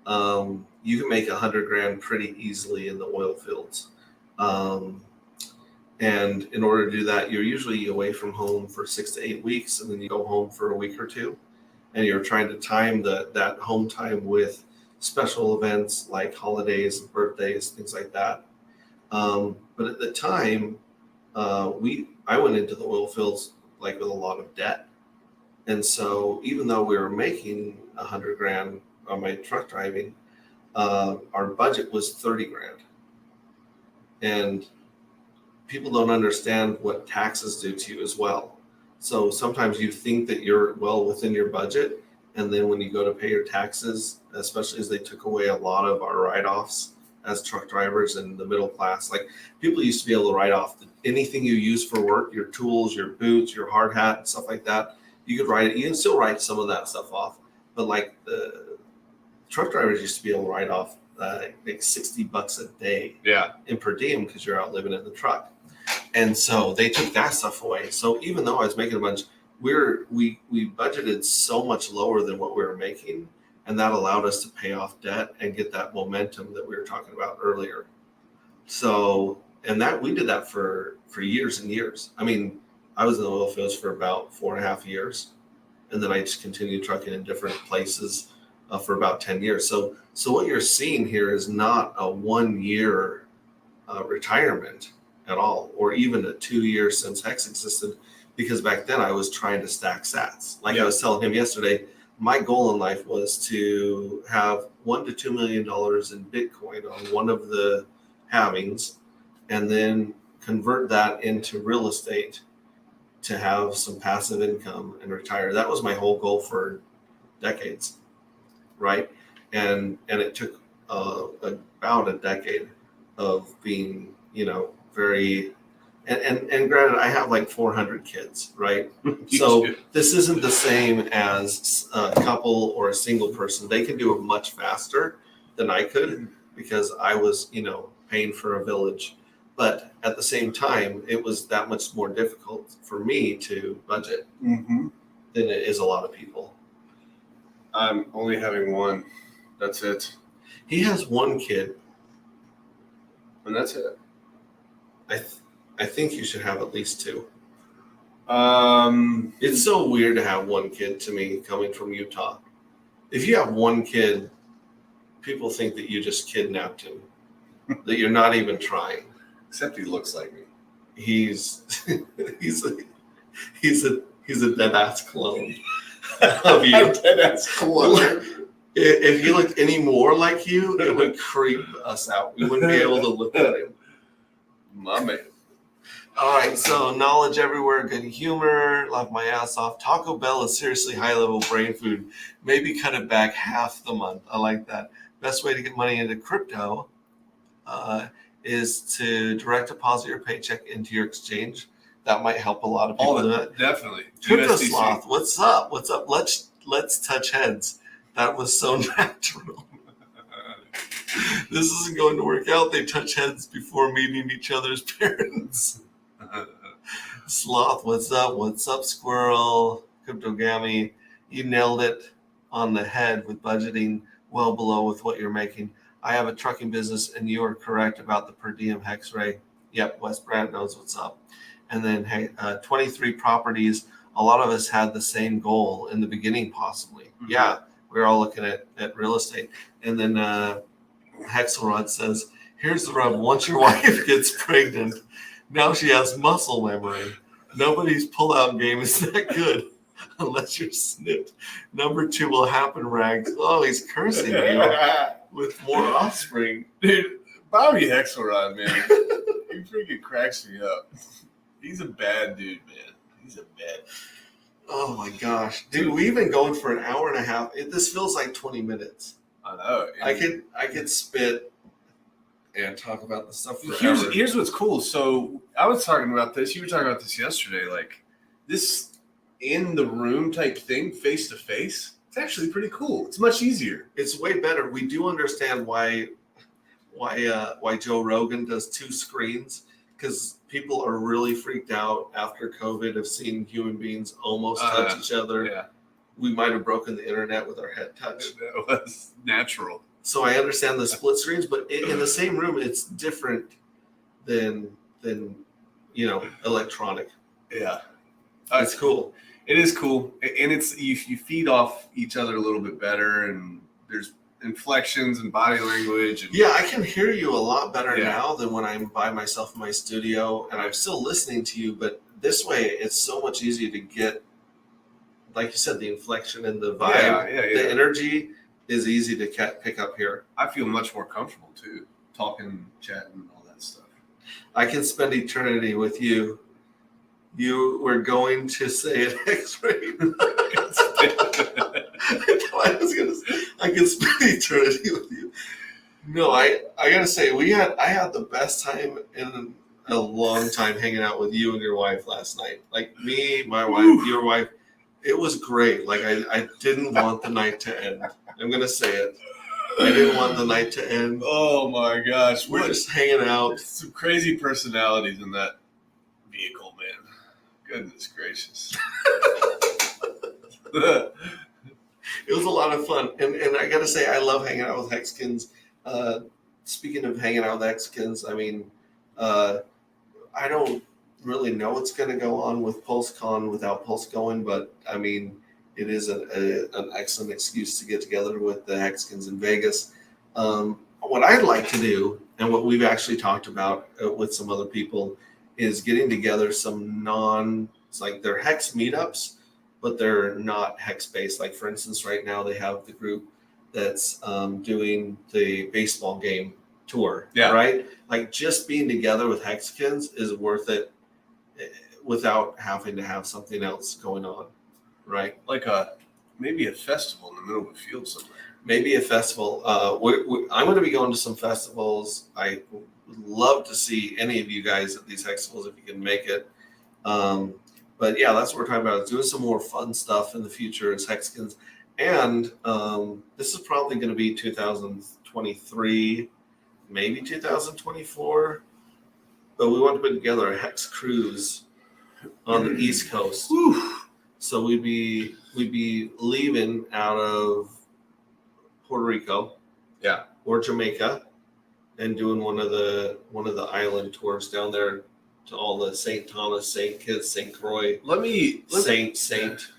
you can make 100 grand pretty easily in the oil fields. And in order to do that, you're usually away from home for 6 to 8 weeks, and then you go home for a week or two, and you're trying to time that home time with special events like holidays, birthdays, things like that. But at the time, I went into the oil fields like with a lot of debt, and so even though we were making 100 grand on my truck driving, our budget was 30 grand, and people don't understand what taxes do to you as well. So sometimes you think that you're well within your budget, and then when you go to pay your taxes, especially as they took away a lot of our write-offs as truck drivers and the middle class, like people used to be able to write off anything you use for work, your tools, your boots, your hard hat, and stuff like that. You could write it. You can still write some of that stuff off, but like the truck drivers used to be able to write off like $60 a day in per diem because you're out living in the truck. And so they took that stuff away. So even though I was making a bunch, we budgeted so much lower than what we were making, and that allowed us to pay off debt and get that momentum that we were talking about earlier. So, and that we did that for years and years. I mean, I was in the oil fields for about 4.5 years, and then I just continued trucking in different places for about 10 years. So what you're seeing here is not a 1 year retirement at all, or even a 2 years since Hex existed, because back then I was trying to stack sats. Like I was telling him yesterday, my goal in life was to have $1 to $2 million in Bitcoin on one of the halvings, and then convert that into real estate to have some passive income and retire. That was my whole goal for decades, right? And it took about a decade of being, very, and granted, I have like 400 kids, right? So this isn't the same as a couple or a single person. They can do it much faster than I could because I was, paying for a village. But at the same time, it was that much more difficult for me to budget than it is a lot of people. I'm only having one. That's it. He has one kid. And that's it. I think you should have at least two. Um, It's so weird to have one kid to me coming from Utah. If you have one kid, people think that you just kidnapped him, that you're not even trying. Except he looks like me. He's a dead ass clone of you. A dead ass clone. If he looked any more like you, it would creep us out. We wouldn't be able to look at him. My man. All right, so knowledge everywhere, good humor, laugh my ass off. Taco Bell is seriously high-level brain food. Maybe cut it back half the month. I like that. Best way to get money into crypto is to direct deposit your paycheck into your exchange. That might help a lot of people. Definitely. Crypto USDC. Sloth, what's up? What's up? Let's touch heads. That was so natural. This isn't going to work out. They touch heads before meeting each other's parents. Sloth, what's up? What's up, Squirrel? Cryptogamy, you nailed it on the head with budgeting well below with what you're making. I have a trucking business, and you are correct about the per diem hex ray. Yep, West Brand knows what's up. And then 23 properties. A lot of us had the same goal in the beginning, possibly. Mm-hmm. Yeah, we were all looking at real estate. And then Hexelrod says, here's the rub. Once your wife gets pregnant, now she has muscle memory. Nobody's pull-out game is that good unless you're snipped. Number 2 will happen, Rags. Oh, he's cursing you with more offspring. Dude, Bobby Hexelrod, man. He freaking cracks me up. He's a bad dude, man. He's a bad. Oh my gosh, dude, we've been going for an hour and a half. This feels like 20 minutes. I know. I could spit and talk about the stuff forever. Here's what's cool. So I was talking about this. You were talking about this yesterday. Like this in the room type thing, face to face. It's actually pretty cool. It's much easier. It's way better. We do understand why Joe Rogan does 2 screens, because people are really freaked out after COVID of seeing human beings almost touch each other. Yeah. We might have broken the internet with our head touch. That was natural. So I understand the split screens, but in the same room, it's different than electronic. Yeah. It's cool. It is cool. And it's you feed off each other a little bit better, and there's inflections and body language. And yeah, I can hear you a lot better now than when I'm by myself in my studio, and I'm still listening to you, but this way it's so much easier to get, like you said, the inflection and the vibe. Yeah. The energy is easy to pick up here. I feel much more comfortable too, talking, chatting, all that stuff. I can spend eternity with you. You were going to say it X-ray. I can spend eternity with you. No, I gotta say, I had the best time in a long time hanging out with you and your wife last night. Like me, my wife, your wife. It was great. Like I didn't want the night to end. I'm gonna say it. I didn't want the night to end. Oh my gosh, we're just hanging out. Some crazy personalities in that vehicle, man. Goodness gracious. It was a lot of fun. And I got to say, I love hanging out with Hexkins. Speaking of hanging out with Hexkins, I mean, I don't really know what's going to go on with Pulsecon without Pulse going, but I mean, it is an excellent excuse to get together with the Hexkins in Vegas. What I'd like to do, and what we've actually talked about with some other people, is getting together some it's like they're Hex Meetups, but they're not Hex-based. Like, for instance, right now they have the group that's doing the baseball game tour. Yeah. Right. Like just being together with Hexicans is worth it without having to have something else going on. Right. Like maybe a festival in the middle of a field somewhere. Maybe a festival. I'm going to be going to some festivals. I would love to see any of you guys at these festivals if you can make it. But yeah, that's what we're talking about. Is doing some more fun stuff in the future as Hexicans. And this is probably going to be 2023, maybe 2024. But we want to put together a Hex cruise on the East Coast. Whew. So we'd be leaving out of Puerto Rico, or Jamaica, and doing one of the island tours down there to all the St. Thomas, St. Kitts, St. Croix, Saint.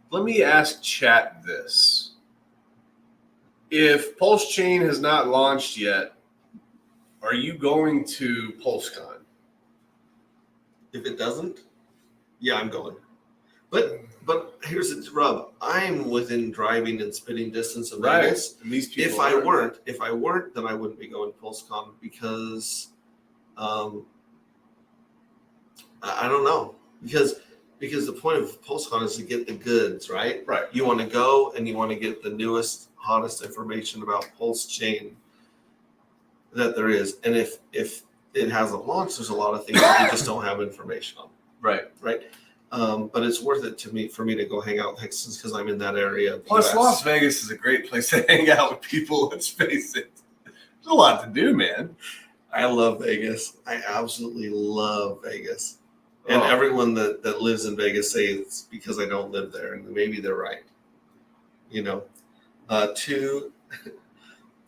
Let me ask chat this: if Pulse Chain has not launched yet, are you going to Pulsecon? If it doesn't, yeah, I'm going. But here's the rub. I'm within driving and spitting distance of Vegas. These people If I weren't, then I wouldn't be going to Pulsecon because I don't know. Because the point of Pulsecon is to get the goods, right? Right. You want to go and you want to get the newest, hottest information about Pulse Chain that there is. And if it hasn't launched, there's a lot of things that you just don't have information on. Right. But it's worth it for me to go hang out with Hexicans because I'm in that area. Plus, US. Las Vegas is a great place to hang out with people. Let's face it. There's a lot to do, man. I love Vegas. I absolutely love Vegas. And everyone that lives in Vegas say it's because I don't live there, and maybe they're right. Two,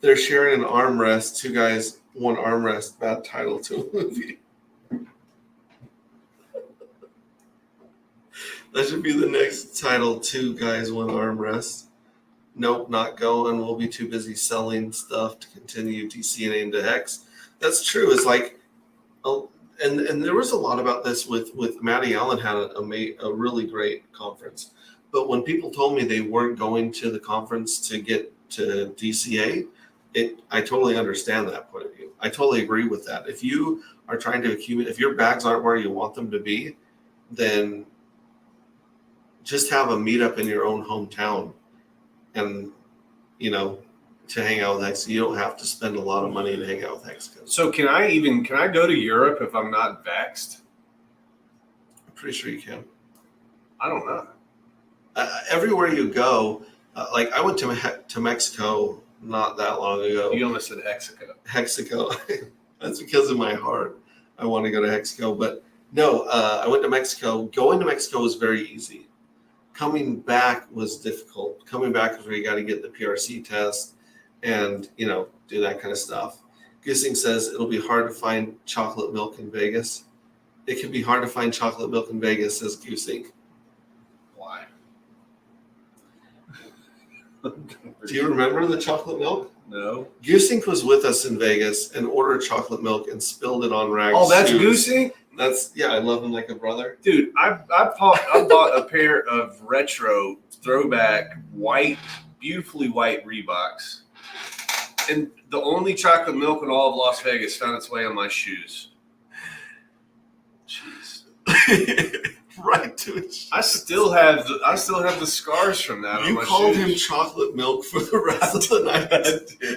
they're sharing an armrest. Two guys, one armrest. Bad title to a movie. That should be the next title. Two guys, one armrest. Nope, not going. We'll be too busy selling stuff to continue DCing into Hex. That's true. It's like, and there was a lot about this with Matty Allen had a really great conference. But when people told me they weren't going to the conference to get to DCA, I totally understand that point of view. I totally agree with that. If you are trying to accumulate, if your bags aren't where you want them to be, then just have a meetup in your own hometown and, to hang out with Hex. You don't have to spend a lot of money to hang out with Hex. So can I go to Europe if I'm not vaxxed? I'm pretty sure you can. I don't know. Everywhere you go, like I went to Mexico not that long ago. You almost said Hexico. That's because of my heart. I want to go to Hexico. But no, I went to Mexico. Going to Mexico was very easy. Coming back was difficult. Coming back is where you got to get the PRC test and, do that kind of stuff. Goosing says it'll be hard to find chocolate milk in Vegas. It can be hard to find chocolate milk in Vegas, says Goosing. Why? Do you remember the chocolate milk? No. Goosing was with us in Vegas and ordered chocolate milk and spilled it on Rags. Oh, that's Goosing? I love him like a brother. Dude, I bought a pair of retro throwback beautifully white Reeboks. And the only chocolate milk in all of Las Vegas found its way on my shoes. Jeez. Right, dude. I still have the scars from that. You called him chocolate milk for the rest of the night.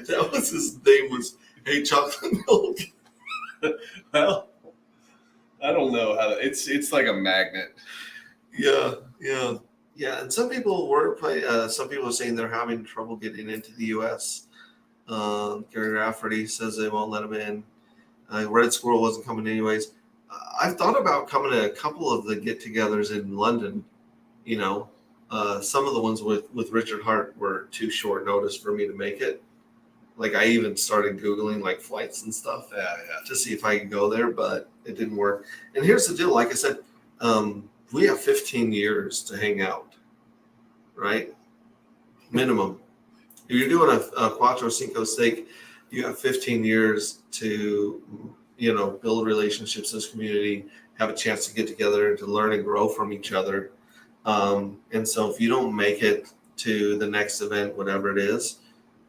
That was his name was Hey Chocolate Milk. Well, I don't know how it's like a magnet. Yeah. And some people some people are saying they're having trouble getting into the U.S. Gary Rafferty says they won't let him in. Red Squirrel wasn't coming anyways. I've thought about coming to a couple of the get-togethers in London. Some of the ones with Richard Hart were too short notice for me to make it. Like I even started Googling like flights and stuff to see if I could go there, but it didn't work. And here's the deal. Like I said, we have 15 years to hang out, right? Minimum. If you're doing a Quatro Cinco stake, you have 15 years to, build relationships in this community, have a chance to get together and to learn and grow from each other. And so if you don't make it to the next event, whatever it is,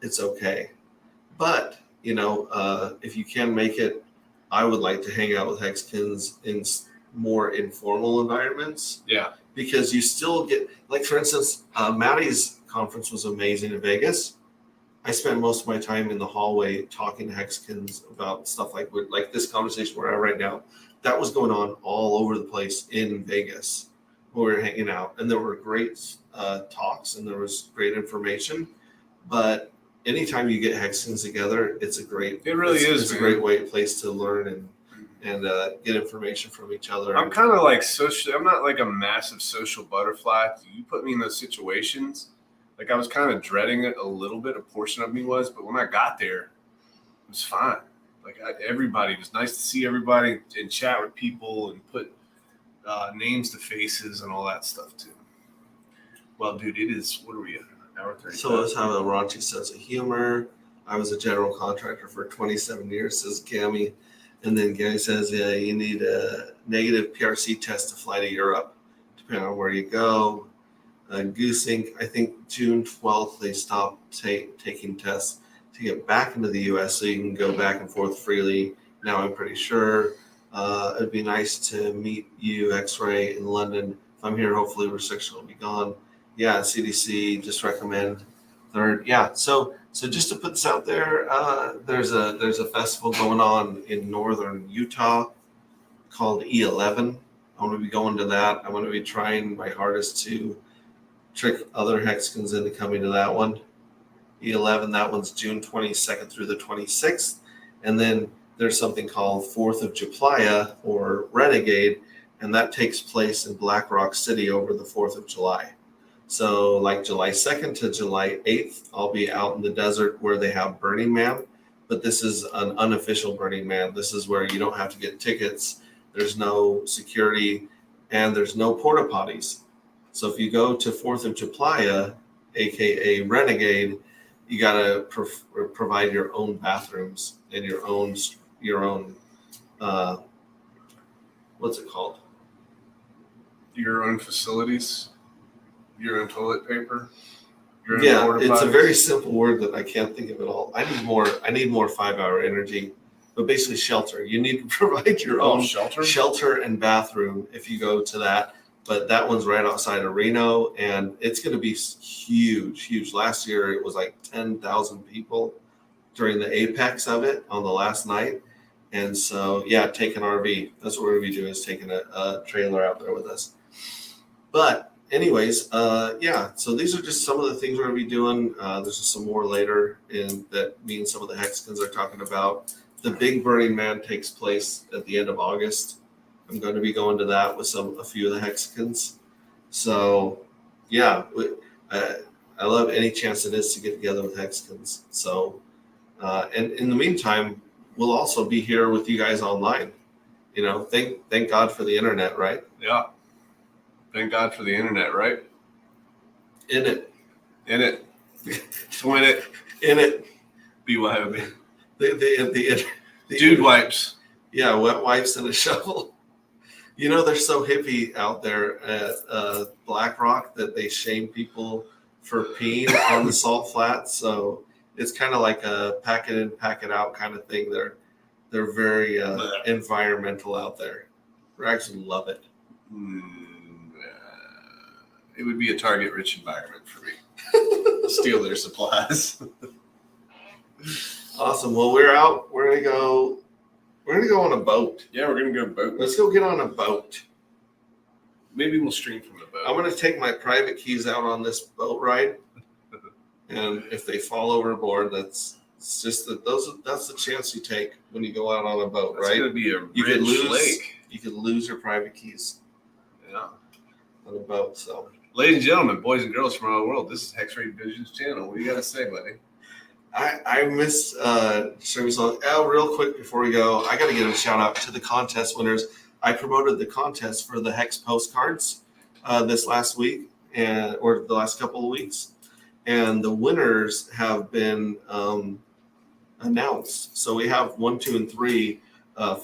it's okay. But if you can make it, I would like to hang out with Hexkins in more informal environments. Yeah. Because you still get, like, for instance, Maddie's conference was amazing in Vegas. I spent most of my time in the hallway talking to Hexkins about stuff like this conversation we're at right now. That was going on all over the place in Vegas when we were hanging out. And there were great talks and there was great information. But anytime you get Hexkins together, it's a great It's a great place to learn and get information from each other. I'm kind of like social. I'm not like a massive social butterfly. You put me in those situations, like I was kind of dreading it a little bit. A portion of me was, but when I got there, it was fine. Like everybody, it was nice to see everybody and chat with people and put names to faces and all that stuff too. Well, dude, it is. What are we at? Hour 30. So let's have a raunchy sense of humor. I was a general contractor for 27 years, says Gammy. And then Gary says, yeah, you need a negative PRC test to fly to Europe, depending on where you go. Goose Inc., I think June 12th, they stopped taking tests to get back into the U.S. so you can go back and forth freely. Now I'm pretty sure. It'd be nice to meet you, X-Ray, in London. If I'm here, hopefully restriction will be gone. Yeah, CDC, just recommend third. Yeah, so just to put this out there, there's a festival going on in northern Utah called E11. I'm going to be going to that. I'm going to be trying my hardest to trick other Hexkins into coming to that one. E11, that one's June 22nd through the 26th. And then there's something called 4th of July or Renegade, and that takes place in Black Rock City over the 4th of July. So like July 2nd to July 8th, I'll be out in the desert where they have Burning Man, but this is an unofficial Burning Man. This is where you don't have to get tickets. There's no security and there's no porta potties. So if you go to 4th of July, AKA Renegade, you got to provide your own bathrooms and your own, what's it called? Your own facilities. Your own toilet paper? Yeah, it's a very simple word that I can't think of it all. I need more 5-hour energy, but basically shelter. You need to provide your own shelter and bathroom if you go to that. But that one's right outside of Reno, and it's going to be huge. Last year, it was like 10,000 people during the apex of it on the last night. And so, yeah, take an RV. That's what we're going to be doing, is taking a trailer out there with us. But anyways, so these are just some of the things we're going to be doing. There's just some more later that me and some of the Hexkins are talking about. The big Burning Man takes place at the end of August. I'm going to be going to that with a few of the Hexkins. So, yeah, I love any chance it is to get together with Hexkins. So, and in the meantime, we'll also be here with you guys online. Thank God for the internet, right? Yeah. Thank God for the internet, right? In it. Twin it. In it. BYOB. The Dude wipes. Yeah, wet wipes and a shovel. They're so hippie out there at Black Rock that they shame people for peeing on the salt flats. So it's kind of like a pack it in, pack it out kind of thing. They're very environmental out there. Rags would love it. It would be a target-rich environment for me. Steal their supplies. Awesome. Well, we're out. We're gonna go on a boat. Yeah, we're gonna go boat. Let's go get on a boat. Maybe we'll stream from the boat. I'm gonna take my private keys out on this boat ride, and if they fall overboard, that's the chance you take when you go out on a boat, that's right? Gonna be a rich lake. You could lose your private keys. Yeah. On a boat. So, ladies and gentlemen, boys and girls from all over the world, this is Hex Vision's channel. What do you got to say, buddy? I missed Sherry's song. Real quick before we go, I got to give a shout out to the contest winners. I promoted the contest for the Hex postcards this last week or the last couple of weeks, and the winners have been announced. So we have 1, 2, and 3.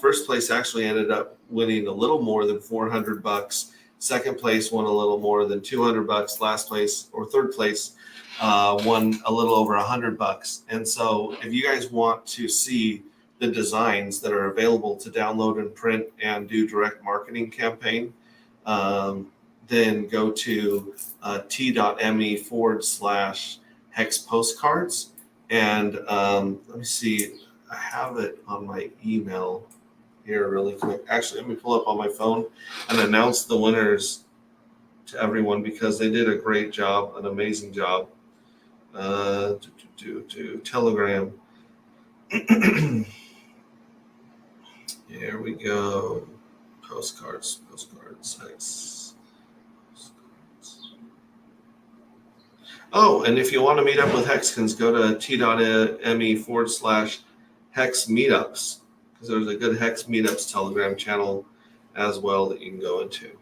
First place actually ended up winning a little more than $400. Second place won a little more than $200. Last place or third place won a little over $100. And so if you guys want to see the designs that are available to download and print and do direct marketing campaign, then go to t.me/Hex postcards. And let me see, I have it on my email here really quick. Actually, let me pull up on my phone and announce the winners to everyone because they did a great job, an amazing job. To Telegram. Here we go. Postcards, Hex. Oh, and if you want to meet up with Hexcons, go to t.me/Hex Meetups, because there's a good Hex Meetups Telegram channel as well that you can go into.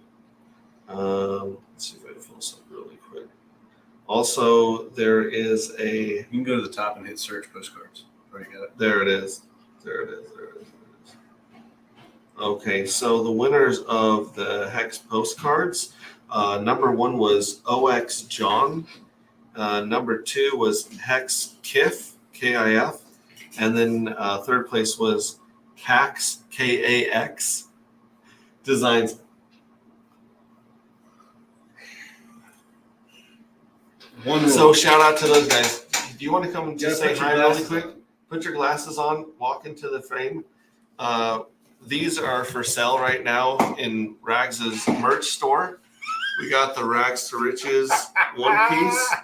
Let's see if I can pull this up really quick. Also, there is a... You can go to the top and hit search postcards. Already got it. There it is. Okay, so the winners of the Hex postcards, number 1 was OX John. Number 2 was Hex Kif, K-I-F. And then third place was Kax, K-A-X Designs. So shout out to those guys. Do you want to come and just say hi really quick? Put your glasses on, walk into the frame. These are for sale right now in Rags's merch store. We got the RagsToRiches one piece.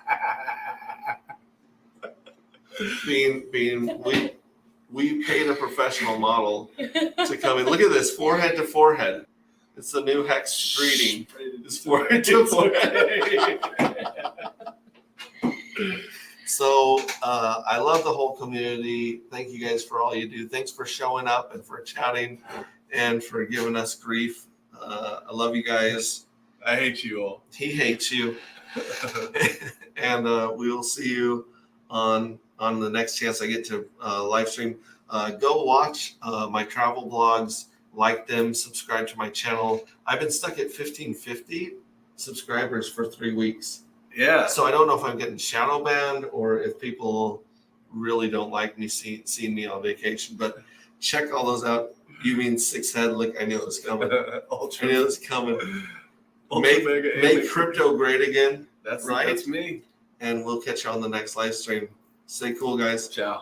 We paid a professional model to come in. Look at this, forehead to forehead. It's the new Hex greeting. It's forehead to forehead. So I love the whole community. Thank you guys for all you do. Thanks for showing up and for chatting and for giving us grief. I love you guys. I hate you all. He hates you. And we will see you on the next chance I get to live stream. Go watch my travel blogs, like them, subscribe to my channel. I've been stuck at 1550 subscribers for 3 weeks. Yeah. So I don't know if I'm getting shadow banned or if people really don't like me seeing me on vacation. But check all those out. You mean Six Head? Look, I knew it was coming. I knew it was coming. Make crypto great again. That's right. That's me. And we'll catch you on the next live stream. Stay cool, guys. Ciao.